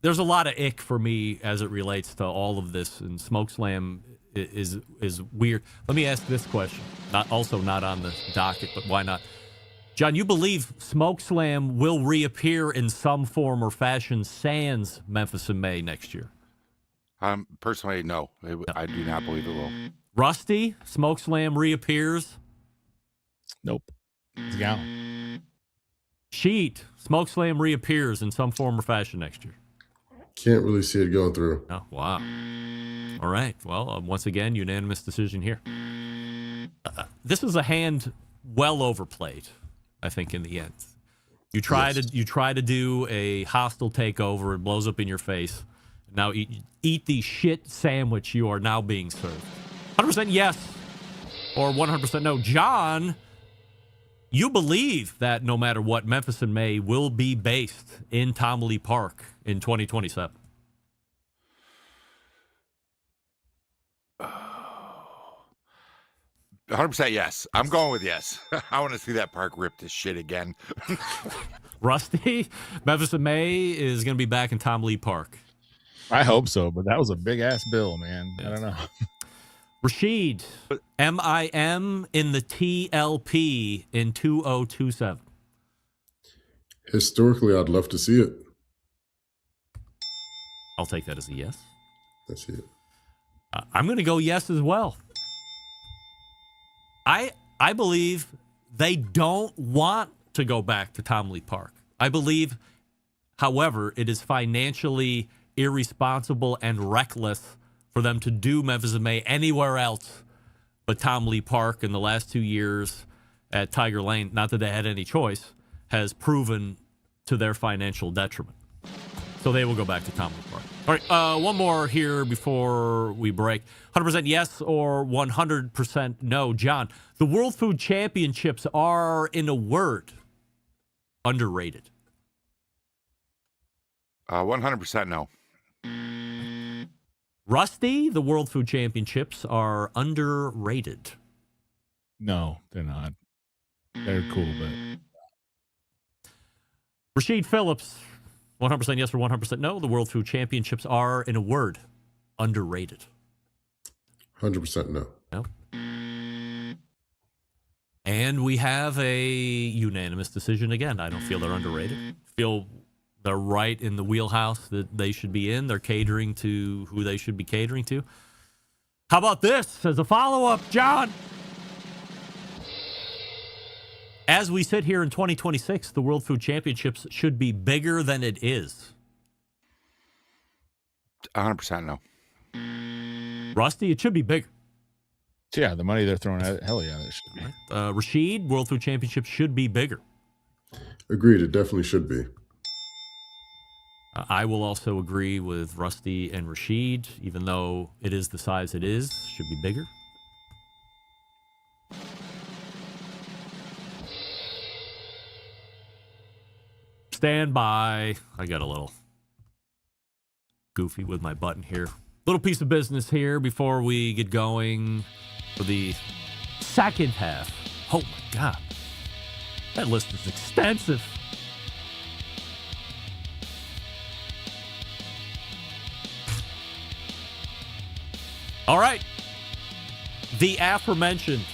there's a lot of ick for me as it relates to all of this, and SmokeSlam is weird. Let me ask this question, not on the docket, but why not? John, you believe SmokeSlam will reappear in some form or fashion sans Memphis and May next year? Personally, no. I do not believe it will. Rusty, SmokeSlam reappears? Nope. It's gone. Sheet, SmokeSlam reappears in some form or fashion next year? Can't really see it going through. Oh, wow. All right. Well, once again, unanimous decision here. This is a hand well overplayed, I think, in the end. You try to do a hostile takeover, it blows up in your face. Now eat the shit sandwich you are now being served. 100% yes or 100% no. John, you believe that no matter what, Memphis and May will be based in Tom Lee Park in 2027. 100% yes. I'm going with yes. I want to see that park ripped to shit again. Rusty, Memphis and May is going to be back in Tom Lee Park. I hope so, but that was a big-ass bill, man. I don't know. Rasheed, MIM in the TLP in 2027. Historically, I'd love to see it. I'll take that as a yes. I see it. I'm going to go yes as well. I believe they don't want to go back to Tom Lee Park. I believe, however, it is financially irresponsible and reckless for them to do Memphis and May anywhere else but Tom Lee Park in the last 2 years at Tiger Lane. Not that they had any choice, has proven to their financial detriment. So they will go back to Tom Lee Park. All right, one more here before we break. 100% yes or 100% no. John, the World Food Championships are, in a word, underrated. 100% no. Rusty, the World Food Championships are underrated. No, they're not. They're cool, but... Rasheed Phillips, 100% yes or 100% no. The World Food Championships are, in a word, underrated. 100% no. No. And we have a unanimous decision again. I don't feel they're underrated. Feel they're right in the wheelhouse that they should be in. They're catering to who they should be catering to. How about this as a follow-up, John? As we sit here in 2026, the World Food Championships should be bigger than it is. 100% no. Rusty, it should be bigger. Yeah, the money they're throwing at it, hell yeah, it should be. Rasheed, World Food Championships should be bigger. Agreed, it definitely should be. I will also agree with Rusty and Rasheed, even though it is the size it is, should be bigger. Stand by. I got a little goofy with my button here. Little piece of business here before we get going for the second half. Oh my God. That list is extensive. All right. The aforementioned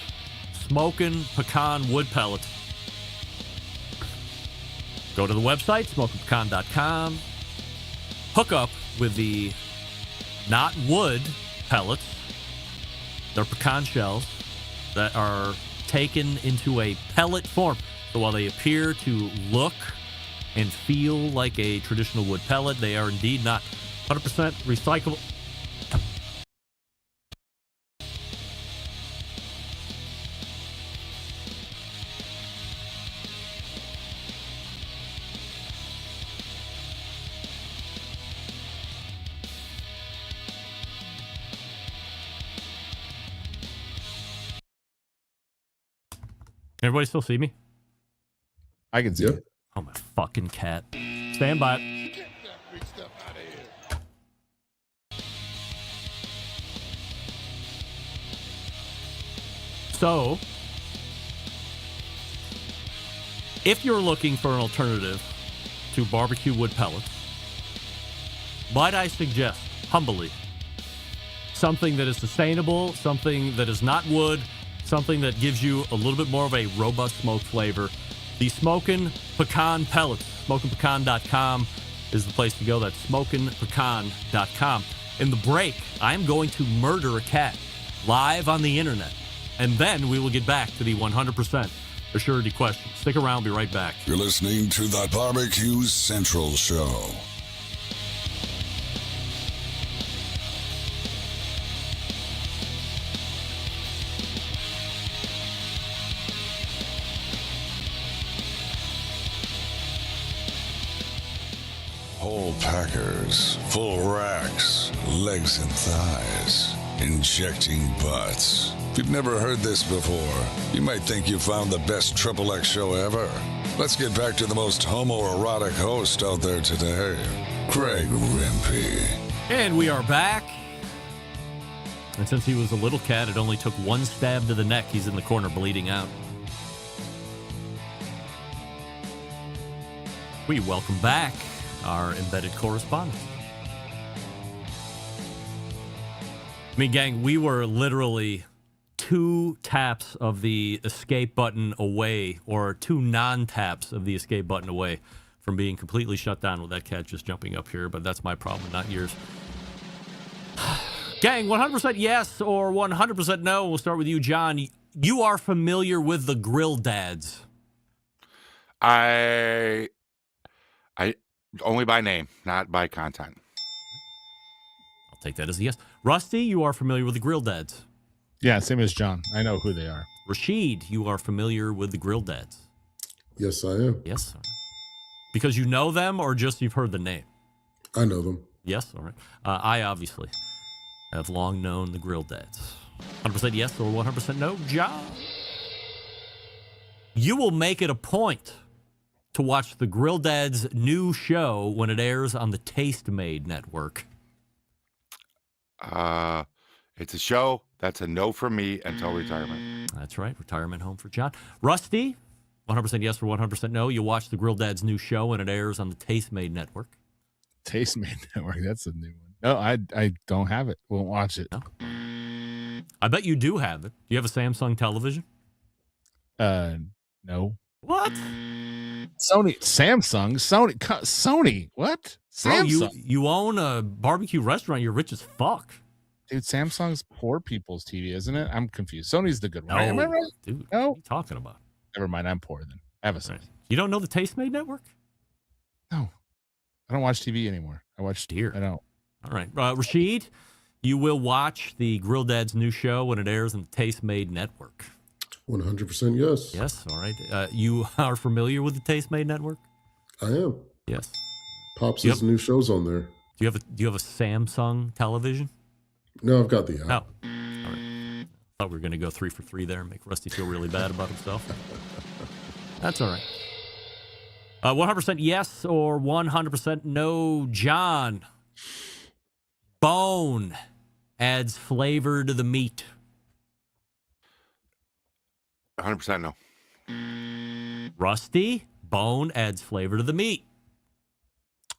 smoking pecan wood pellets. Go to the website, smokingpecan.com. Hook up with the not wood pellets. They're pecan shells that are taken into a pellet form. So while they appear to look and feel like a traditional wood pellet, they are indeed not 100% recyclable. Everybody still see me? I can see it. Oh, my fucking cat. Stand by. So, if you're looking for an alternative to barbecue wood pellets, might I suggest, humbly, something that is sustainable, something that is not wood, something that gives you a little bit more of a robust smoke flavor. The Smokin' Pecan Pellets. SmokingPecan.com is the place to go. That's SmokingPecan.com. In the break, I'm going to murder a cat live on the internet. And then we will get back to the 100% Assurity question. Stick around. Be right back. You're listening to the Barbecue Central Show. Whole packers, full racks, legs and thighs, injecting butts. If you've never heard this before, you might think you found the best XXX show ever. Let's get back to the most homoerotic host out there today, Craig Rimpey. And we are back. And since he was a little cat, it only took one stab to the neck. He's in the corner bleeding out. We welcome back our embedded correspondent. I mean, gang, we were literally 2 taps of the escape button away, or 2 non-taps of the escape button away from being completely shut down with that cat just jumping up here, but that's my problem, not yours. Gang, 100% yes or 100% no. We'll start with you, John. You are familiar with the Grill Dads. I only by name, not by content. I'll take that as a yes. Rusty, you are familiar with the Grill Dads. Yeah, same as John. I know who they are. Rasheed, you are familiar with the Grill Dads. Yes, I am. Yes. Because you know them, or just you've heard the name? I know them. Yes, all right. I obviously have long known the Grill Dads. 100% yes or 100% no. John, you will make it a point to watch the Grill Dads' new show when it airs on the Taste Made network. It's a show. That's a no for me until retirement. That's right. Retirement home for John. Rusty, 100% yes or 100% no. You watch the Grill Dads' new show when it airs on the Taste Made network. Taste Made network. That's a new one. No, I don't have it. Won't watch it. No. I bet you do have it. Do you have a Samsung television? No. What? Sony. What? Samsung. Bro, you own a barbecue restaurant. You're rich as fuck. Dude, Samsung's poor people's TV, isn't it? I'm confused. Sony's the good one. No, Am I right? Dude, no. What are you talking about? Never mind. I'm poor then. I have a Sony. Right. You don't know the Taste Made network? No. I don't watch TV anymore. I watch Deer. I don't. All right. Rasheed, you will watch the Grill Dad's new show when it airs on the Taste Made network. 100% yes. Yes. All right. You are familiar with the Taste Made network? I am. Yes. Pops has new shows on there. Do you have a Samsung television? No, I've got the app. Oh. All right. Thought we were going to go 3 for 3 there and make Rusty feel really bad about himself. That's all right. 100% yes or 100% no. John, bone adds flavor to the meat. 100% no. Rusty, bone adds flavor to the meat.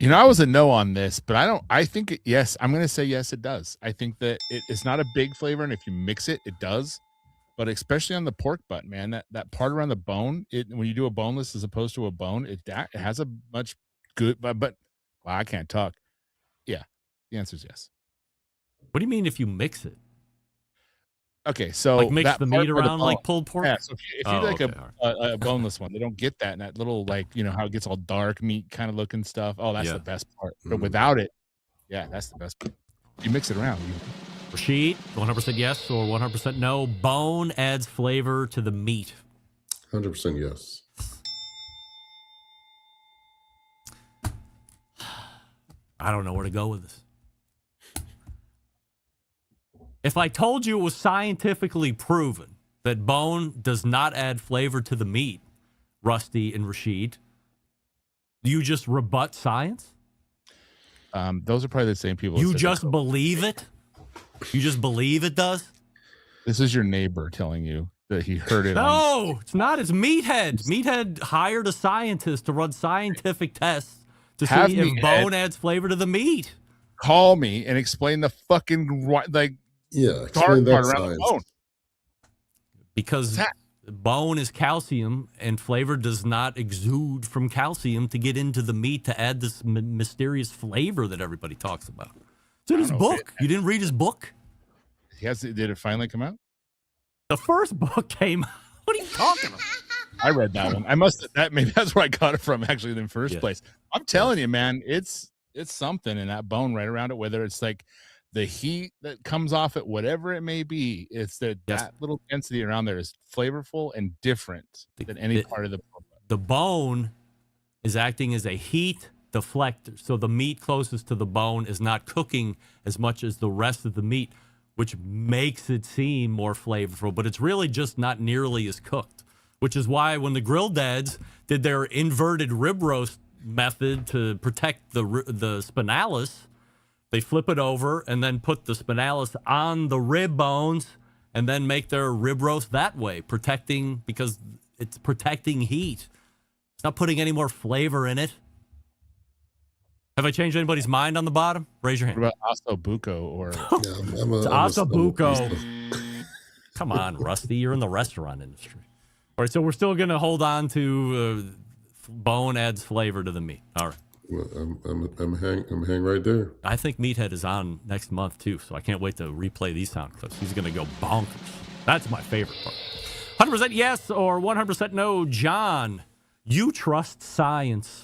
I was a no on this, but I think yes, I'm going to say yes, it does. I think that it's not a big flavor, and if you mix it, it does. But especially on the pork butt, man, that part around the bone, when you do a boneless as opposed to a bone, it has a much good, but well, I can't talk. Yeah, the answer is yes. What do you mean if you mix it? Okay, so like mix that the part meat where the around bone- like pulled pork? Yeah, so if you like okay, a boneless one, they don't get that, and that little how it gets all dark meat kind of looking stuff. Oh, that's the best part. But without it, yeah, that's the best part. You mix it around. Rasheed, 100% yes or 100% no. Bone adds flavor to the meat. 100% yes. I don't know where to go with this. If I told you it was scientifically proven that bone does not add flavor to the meat, Rusty and Rasheed, you just rebut science? Those are probably the same people. You just believe it? You just believe it does? This is your neighbor telling you that he heard it. No, it's not. It's Meathead. Meathead hired a scientist to run scientific tests to see if bone adds flavor to the meat. Call me and explain the fucking explain that part around science. the bone. Because bone is calcium, and flavor does not exude from calcium to get into the meat to add this mysterious flavor that everybody talks about. It's in his book. You didn't read his book? Did it finally come out? The first book came out. What are you talking about? I read that one. Maybe that's where I got it from actually in the first place. I'm telling you, man, it's something in that bone right around it, whether it's like the heat that comes off it, whatever it may be, it's that little density around there is flavorful and different than any part of the bone. The bone is acting as a heat deflector. So the meat closest to the bone is not cooking as much as the rest of the meat, which makes it seem more flavorful, but it's really just not nearly as cooked, which is why when the grill dads did their inverted rib roast method to protect the spinalis, they flip it over and then put the spinalis on the rib bones and then make their rib roast that way, because it's protecting heat. It's not putting any more flavor in it. Have I changed anybody's mind on the bottom? Raise your hand. What about ossobuco or it's ossobuco? Come on, Rusty. You're in the restaurant industry. All right, so we're still going to hold on to bone adds flavor to the meat. All right. Well, I'm hang right there. I think Meathead is on next month too, so I can't wait to replay these sound clips. He's going to go bonkers. That's my favorite part. 100% yes or 100% no. John, you trust science.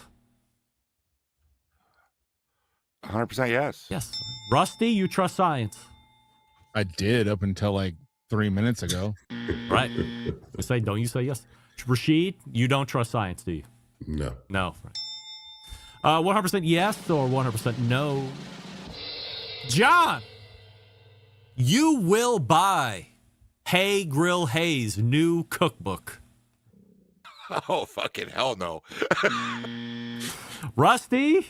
100% yes. Yes. Rusty, you trust science. I did up until like 3 minutes ago. Right. Don't you say yes? Rasheed, you don't trust science, do you? No. No. 100% yes or 100% no. John, you will buy Hey Grill Hay's new cookbook. Oh, fucking hell no. Rusty,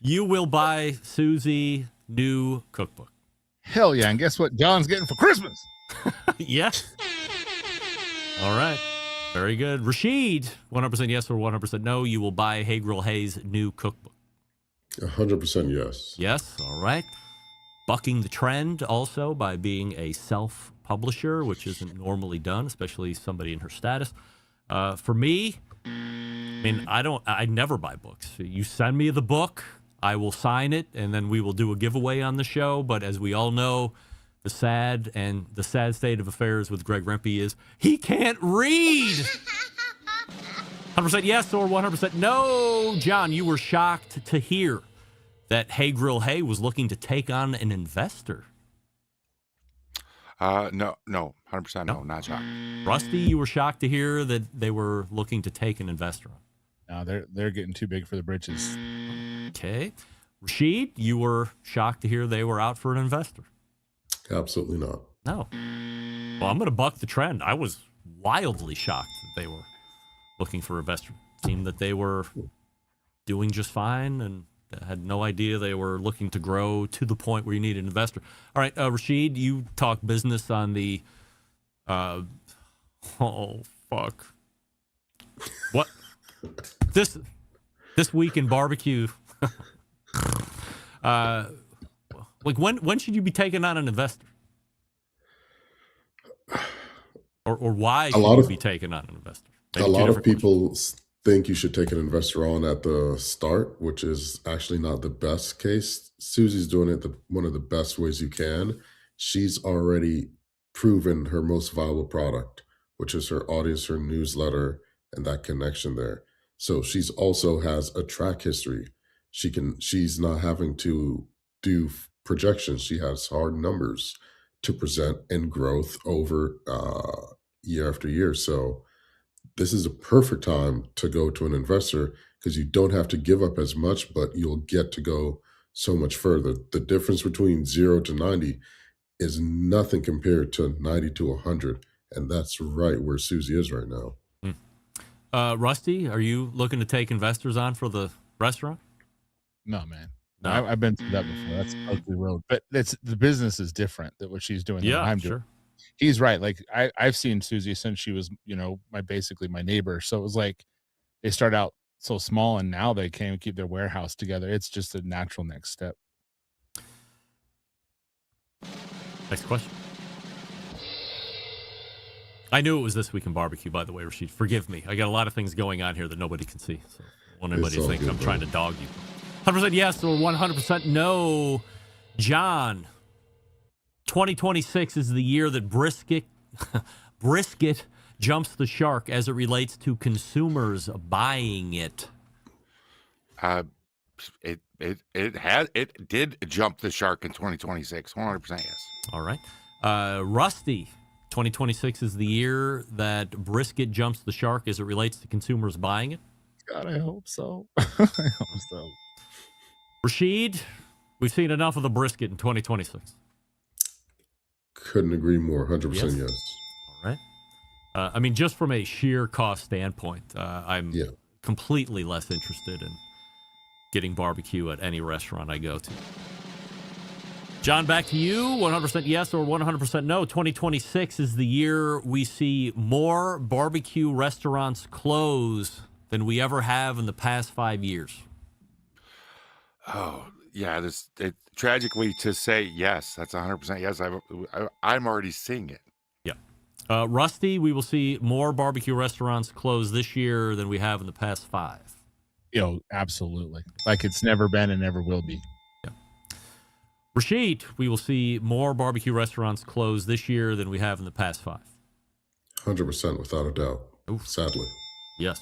you will buy Susie new cookbook. Hell yeah. And guess what John's getting for Christmas? Yes. All right. Very good. Rasheed, 100% yes or 100% no. You will buy Hey Grill Hay's new cookbook. 100% yes. Yes. All right. Bucking the trend also by being a self-publisher, which isn't normally done, especially somebody in her status. For me, I mean, I never buy books. You send me the book, I will sign it, and then we will do a giveaway on the show. But as we all know, the sad state of affairs with Greg Rempe is he can't read. 100% yes or 100% no. John, you were shocked to hear that Hey Grill Hey was looking to take on an investor. No, 100% no, not shocked. Rusty, you were shocked to hear that they were looking to take an investor on. No, they're getting too big for the britches. Okay. Rasheed, you were shocked to hear they were out for an investor. Absolutely not. No. Well, I'm going to buck the trend. I was wildly shocked that they were looking for an investor. It seemed that they were doing just fine and had no idea they were looking to grow to the point where you need an investor. All right, Rasheed, you talk business on the oh fuck. What? This week in barbecue. Like when should you be taking on an investor? Or why should you be taking on an investor? Maybe A lot of people think you should take an investor on at the start, which is actually not the best case. Susie's doing it one of the best ways you can. She's already proven her most valuable product, which is her audience, her newsletter, and that connection there. So she's also has a track history. She's not having to do projections. She has hard numbers to present and growth over year after year. So this is a perfect time to go to an investor because you don't have to give up as much, but you'll get to go so much further. The difference between 0 to 90 is nothing compared to 90 to 100. And that's right where Susie is right now. Rusty, are you looking to take investors on for the restaurant? No, man. No. I've been through that before. That's ugly road. But the business is different than what she's doing. Yeah, than what I'm sure. doing. He's right. Like I've seen Susie since she was, basically my neighbor. So it was like they start out so small and now they can't keep their warehouse together. It's just a natural next step. Next question. I knew it was This Week in Barbecue, by the way, Rasheed. Forgive me. I got a lot of things going on here that nobody can see. So I don't want anybody to think I'm trying to dog you. 100% yes or 100% no. John, 2026 is the year that brisket jumps the shark as it relates to consumers buying it. It did jump the shark in 2026. 100% yes. All right. Rusty, 2026 is the year that brisket jumps the shark as it relates to consumers buying it. God, I hope so. I hope so. Rasheed, we've seen enough of the brisket in 2026. Couldn't agree more. 100% yes. All right. I mean, just from a sheer cost standpoint, I'm completely less interested in getting barbecue at any restaurant I go to. John, back to you. 100% yes or 100% no. 2026 is the year we see more barbecue restaurants close than we ever have in the past 5 years. Oh, yeah. Tragically to say yes, that's 100% yes. I'm already seeing it. Yeah. Rusty, we will see more barbecue restaurants close this year than we have in the past 5. Absolutely. Like it's never been and never will be. Rasheed, we will see more barbecue restaurants close this year than we have in the past 5. 100% without a doubt. Oof. Sadly. Yes.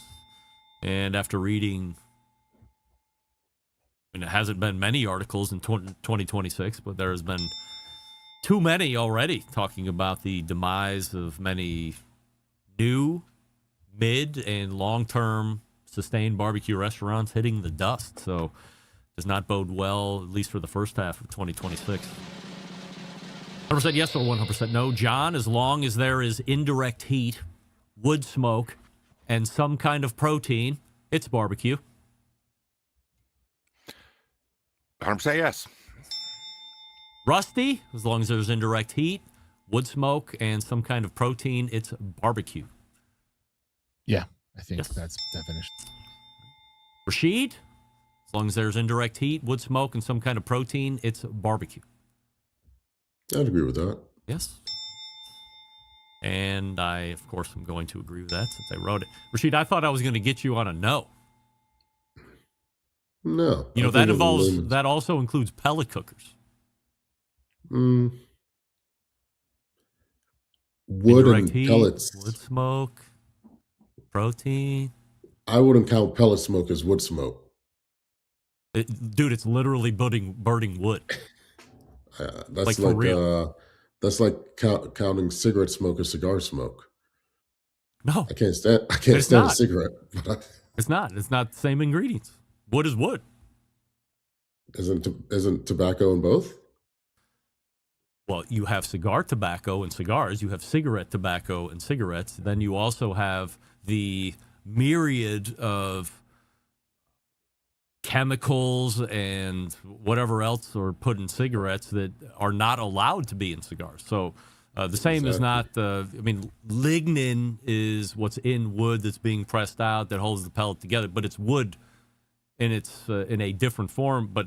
And after reading, it hasn't been many articles in 2026, but there has been too many already talking about the demise of many new, mid, and long-term sustained barbecue restaurants hitting the dust. So does not bode well, at least for the first half of 2026. 100% yes or 100% no. John, as long as there is indirect heat, wood smoke, and some kind of protein, it's barbecue. 100% yes. Rusty, as long as there's indirect heat, wood smoke, and some kind of protein, it's barbecue. Yeah, I think that's definition. Rasheed, as long as there's indirect heat, wood smoke, and some kind of protein, it's barbecue. I'd agree with that. Yes. And I, of course, am going to agree with that since I wrote it. Rasheed, I thought I was going to get you on a no. No. That also includes pellet cookers. Wood indirect and heat, pellets. Wood smoke, protein. I wouldn't count pellet smoke as wood smoke. Dude, it's literally burning wood. That's for real. That's like counting cigarette smoke as cigar smoke. No, I can't stand a cigarette. It's not. It's not the same ingredients. Wood is wood. Isn't tobacco in both? Well, you have cigar tobacco and cigars. You have cigarette tobacco and cigarettes. Then you also have the myriad of chemicals and whatever else are put in cigarettes that are not allowed to be in cigars. So the same is not, lignin is what's in wood that's being pressed out that holds the pellet together, but it's wood and it's in a different form. But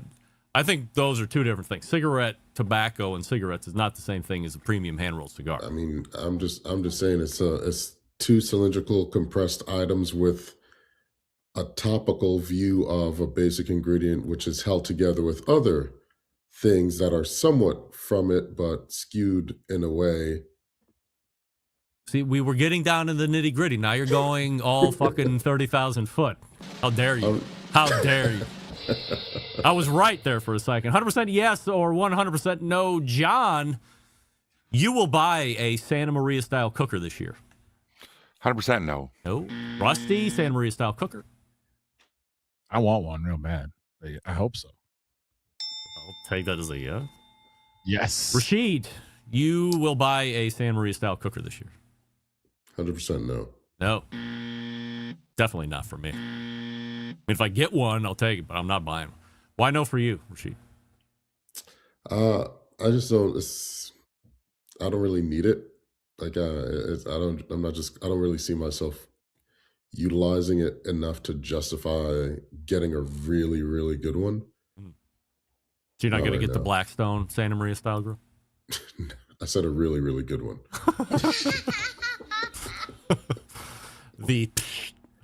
I think those are two different things. Cigarette tobacco and cigarettes is not the same thing as a premium hand-rolled cigar. I mean, I'm just saying it's two cylindrical compressed items with a topical view of a basic ingredient, which is held together with other things that are somewhat from it, but skewed in a way. See, we were getting down to the nitty-gritty. Now you're going all fucking 30,000 foot. How dare you? How dare you? I was right there for a second. 100% yes or 100% no. John, you will buy a Santa Maria-style cooker this year. 100% no. No. Rusty, Santa Maria-style cooker. I want one real bad. I hope so. I'll take that as a yeah. Yes. Rasheed, you will buy a Santa Maria-style cooker this year. 100% no. No. Definitely not for me. I mean, if I get one, I'll take it, but I'm not buying one. Why no for you, Rasheed? I just don't. I don't really need it. Like I don't really see myself utilizing it enough to justify getting a really, really good one. So you're not going to get the Blackstone Santa Maria style grill? I said a really, really good one.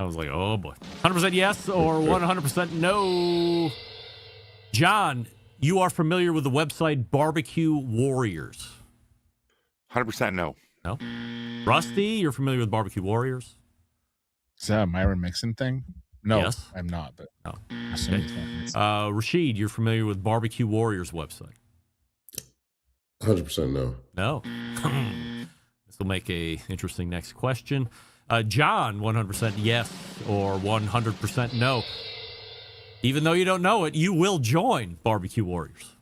I was like, oh boy. 100% yes or 100% no. John, you are familiar with the website Barbecue Warriors? 100% no. No. Rusty, you're familiar with Barbecue Warriors? Is that a Myron Mixon thing? No, Yes. I'm not. But No. Okay. Rasheed, you're familiar with Barbecue Warriors website? 100% no. No. This will make a interesting next question. John, 100% yes or 100% no. Even though you don't know it, you will join Barbecue Warriors.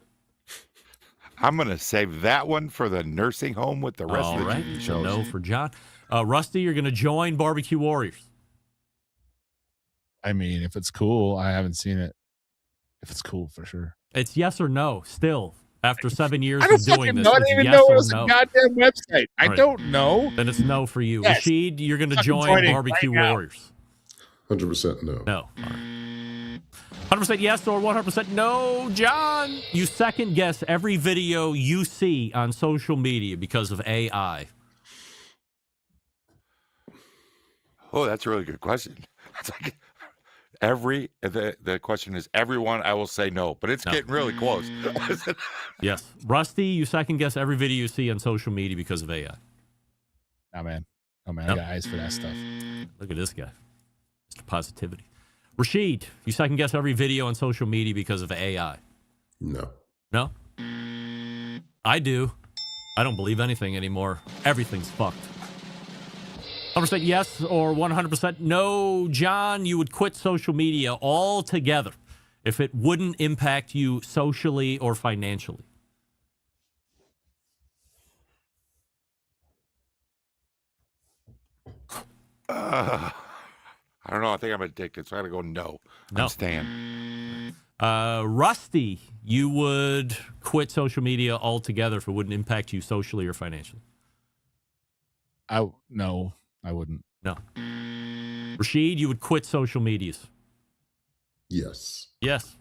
I'm going to save that one for the nursing home with the rest of the TV So shows. no for John. Rusty, you're going to join Barbecue Warriors. I mean, if it's cool, I haven't seen it. If it's cool, for sure. It's yes or no still. After 7 years I don't of doing fucking this, know. I it's didn't even yes know it or was no. a goddamn website. I All right. don't know. Then it's no for you. Yes. Rasheed, you're going to Fucking join joining Barbecue right now. Warriors. 100% no. No. All right. 100% yes or 100% no. John, you second guess every video you see on social media because of AI. Oh, that's a really good question. It's like the question is everyone. I will say no, but it's getting really close. Yes. Rusty, you second guess every video you see on social media because of AI. Oh, man. I got eyes for that stuff. Look at this guy. Mr. Positivity. Rasheed, you second guess every video on social media because of AI. No. No? I do. I don't believe anything anymore. Everything's fucked. 100% yes or 100% no. John, you would quit social media altogether if it wouldn't impact you socially or financially. I don't know. I think I'm addicted, so I got to go no. No. I'm staying. Rusty, you would quit social media altogether if it wouldn't impact you socially or financially. No, I wouldn't. No. Rasheed, you would quit social medias. Yes. Yes.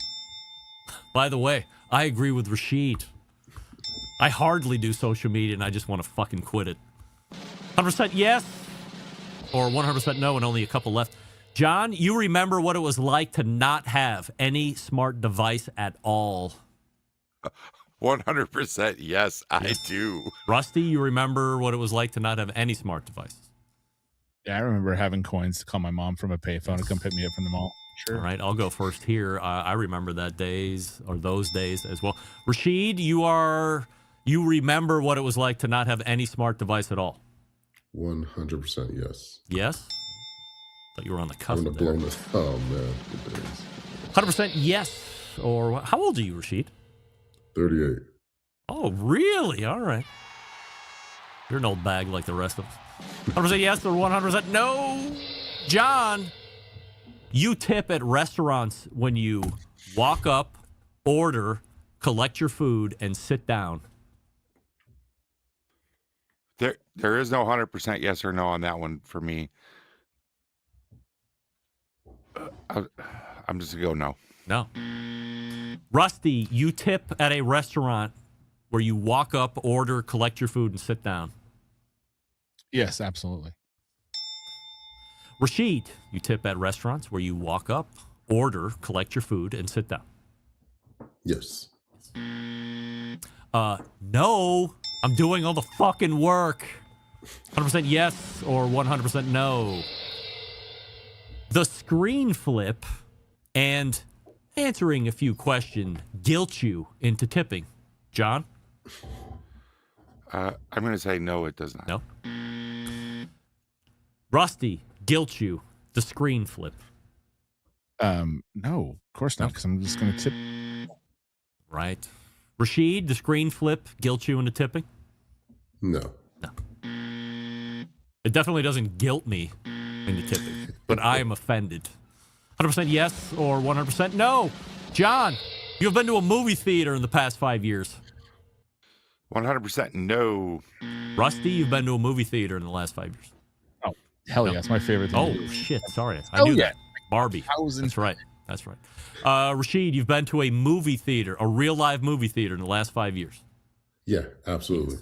By the way, I agree with Rasheed. I hardly do social media, and I just want to fucking quit it. 100% yes or 100% no, and only a couple left. John, you remember what it was like to not have any smart device at all. 100% yes, I do. Rusty, you remember what it was like to not have any smart devices. Yeah, I remember having coins to call my mom from a payphone to come pick me up from the mall. Sure. All right, I'll go first here. I remember those days as well. Rasheed, you remember what it was like to not have any smart device at all. 100% yes. Yes? Thought you were on the cusp I'm there. blown this. Oh man, good days. 100% yes. Or how old are you, Rasheed? 38. Oh, really? All right. You're an old bag like the rest of us. 100% yes or 100% no. John, you tip at restaurants when you walk up, order, collect your food, and sit down. There is no 100% yes or no on that one for me. I'm just going to go no. No. Rusty, you tip at a restaurant where you walk up, order, collect your food, and sit down. Yes, absolutely. Rasheed, you tip at restaurants where you walk up, order, collect your food, and sit down. Yes. No. I'm doing all the fucking work. 100% yes or 100% no. The screen flip and answering a few questions guilt you into tipping. John? I'm going to say no, it does not. No. Rusty, guilt you. The screen flip. No, of course not, because I'm just going to tip. Right. Rasheed, the screen flip, guilt you into tipping? No. No. It definitely doesn't guilt me into tipping, but I am offended. 100% yes or 100% no. John, you've been to a movie theater in the past 5 years. 100% no. Rusty, you've been to a movie theater in the last 5 years. Oh, hell yeah. It's my favorite thing. Oh, shit. Sorry. I knew that. Barbie. That's right. That's right. Rasheed, you've been to a movie theater, a real live movie theater in the last 5 years. Yeah, absolutely.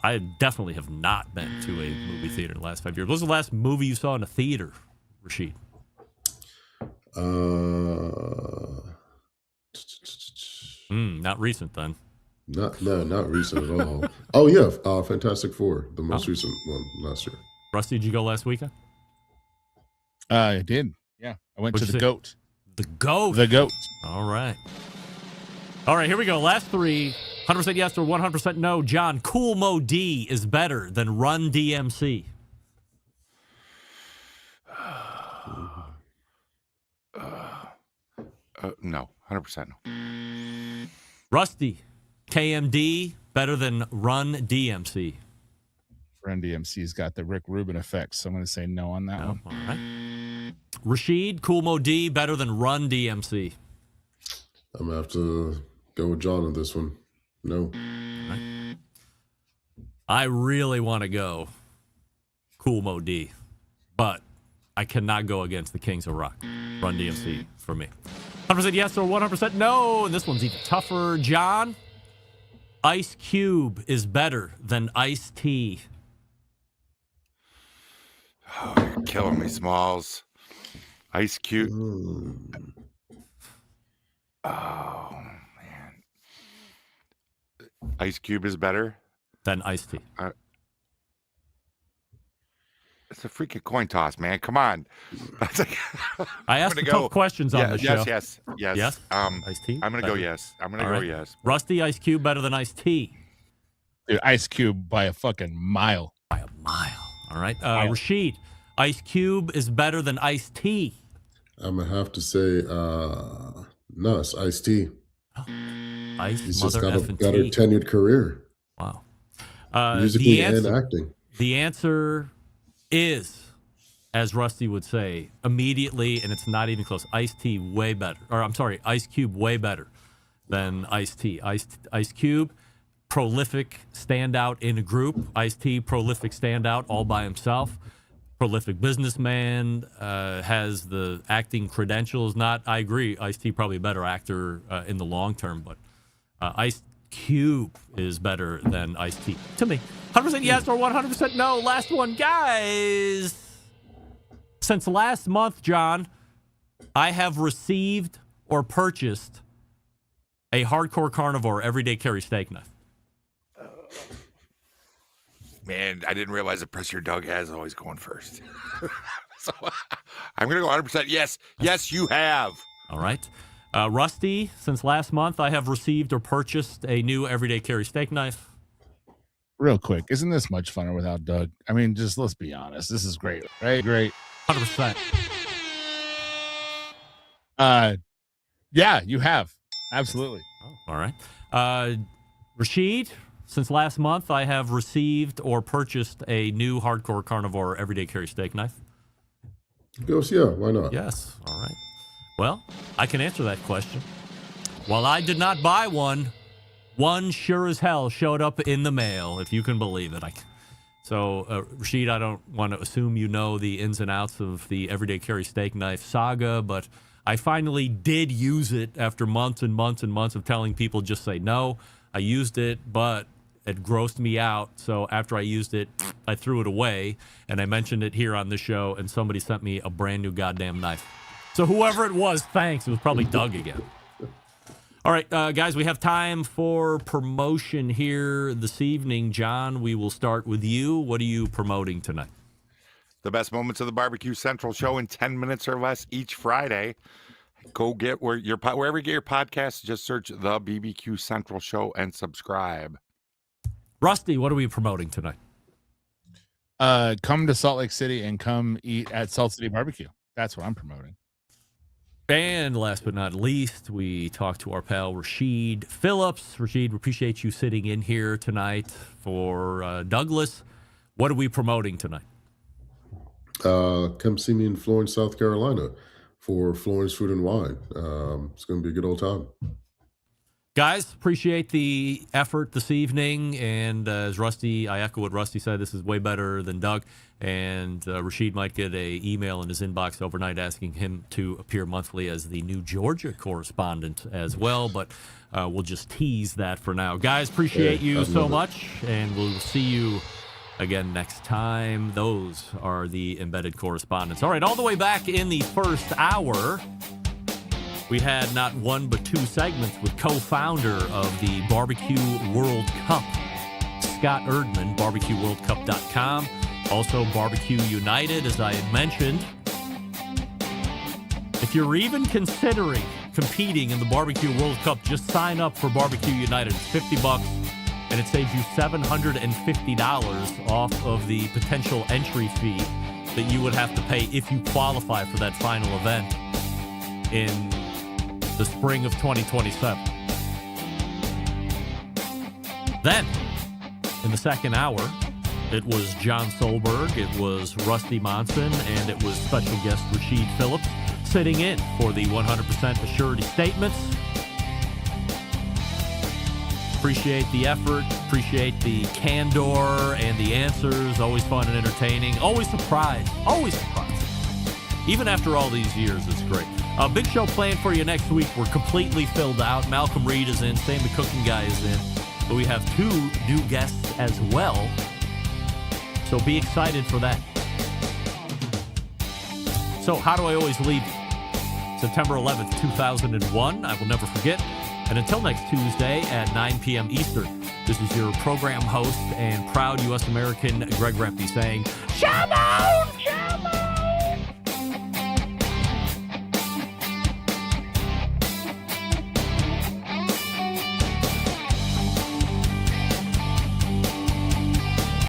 I definitely have not been to a movie theater in the last 5 years. What was the last movie you saw in a theater, Rasheed? Not recent then. Not recent at all. Oh yeah, Fantastic Four, the most recent one last year. Rusty, did you go last weekend? I did. Yeah, I went to the Goat. The Goat. The Goat. All right. All right, here we go. Last three. 100% yes or 100% no. John, Cool Mo D is better than Run DMC. No, 100% no. Rusty, KMD better than Run DMC. Run DMC's got the Rick Rubin effect, so I'm going to say no on that one. All right. Rasheed, Cool Mo D better than Run DMC. I'm going to have to go with John on this one. No. Right. I really want to go Cool Mo D, but I cannot go against the Kings of Rock. Run DMC for me. 100% yes or 100% no, and this one's even tougher. John, Ice Cube is better than Ice-T. Oh, you're killing me, Smalls. Ice Cube. Oh, man. Ice Cube is better than Ice-T. It's a freaking coin toss, man. Come on. I asked the tough questions on the show. Yes. Yes? Ice-T? I'm going to go yes. I'm going to go yes. Rusty, Ice Cube better than Ice-T. Dude, Ice Cube by a fucking mile. By a mile. All right. Rasheed, Ice Cube is better than Ice-T. I'm going to have to say, no, it's Ice-T. Ice, He's mother just got a tenured career. Wow. Musically and acting. The answer is, as Rusty would say, immediately, and it's not even close. Ice-T way better. Or I'm sorry, Ice Cube way better than Ice-T. Ice Cube, prolific standout in a group. Ice-T, prolific standout all by himself. Prolific businessman, has the acting credentials. I agree, Ice-T probably a better actor in the long term, but Ice Cube is better than Ice-T to me. 100% yes or 100% no. Last one, guys. Since last month, John, I have received or purchased a Hardcore Carnivore everyday carry steak knife. Man, I didn't realize the Press Your Doug has always going first. So I'm going to go 100% yes. Yes, you have. All right. Rusty, since last month, I have received or purchased a new everyday carry steak knife. Real quick, isn't this much funner without Doug? I mean, just let's be honest. This is great, right? Great. 100%. Yeah, you have. Absolutely. All right. Rasheed, since last month, I have received or purchased a new Hardcore Carnivore everyday carry steak knife. Yeah, why not? Yes. All right. Well, I can answer that question. While I did not buy one sure as hell showed up in the mail, if you can believe it. So, Rasheed, I don't want to assume you know the ins and outs of the everyday carry steak knife saga, but I finally did use it after months and months and months of telling people just say no. I used it, but it grossed me out. So after I used it, I threw it away, and I mentioned it here on the show, and somebody sent me a brand new goddamn knife. So whoever it was, thanks. It was probably Doug again. All right, guys, we have time for promotion here this evening. John, we will start with you. What are you promoting tonight? The best moments of the Barbecue Central show in 10 minutes or less each Friday. Go get wherever you get your podcasts, just search the BBQ Central show and subscribe. Rusty, what are we promoting tonight? Come to Salt Lake City and come eat at Salt City Barbecue. That's what I'm promoting. And last but not least, we talked to our pal Rasheed Phillips. Rasheed, we appreciate you sitting in here tonight for Douglas. What are we promoting tonight? Come see me in Florence, South Carolina for Florence Food and Wine. It's going to be a good old time. Guys, appreciate the effort this evening. And as Rusty, I echo what Rusty said, this is way better than Doug. And Rasheed might get an email in his inbox overnight asking him to appear monthly as the new Georgia correspondent as well. But we'll just tease that for now. Guys, appreciate you so much. And we'll see you again next time. Those are the Embedded Correspondents. All right, all the way back in the first hour, we had not one but two segments with co-founder of the Barbecue World Cup, Scott Erdmann, BarbecueWorldCup.com. Also, Barbecue United, as I had mentioned. If you're even considering competing in the Barbecue World Cup, just sign up for Barbecue United. It's $50, and it saves you $750 off of the potential entry fee that you would have to pay if you qualify for that final event in the spring of 2027. Then, in the second hour, it was John Solberg, it was Rusty Monson, and it was special guest Rasheed Phillips sitting in for the 100% Assurity Statements. Appreciate the effort, appreciate the candor and the answers. Always fun and entertaining. Always surprised. Always surprised. Even after all these years, it's great. A big show planned for you next week. We're completely filled out. Malcolm Reed is in. Sam the Cooking Guy is in. But we have two new guests as well. So be excited for that. So how do I always leave? September 11th, 2001. I will never forget. And until next Tuesday at 9 p.m. Eastern, this is your program host and proud U.S. American Greg Rempe saying, Shalom!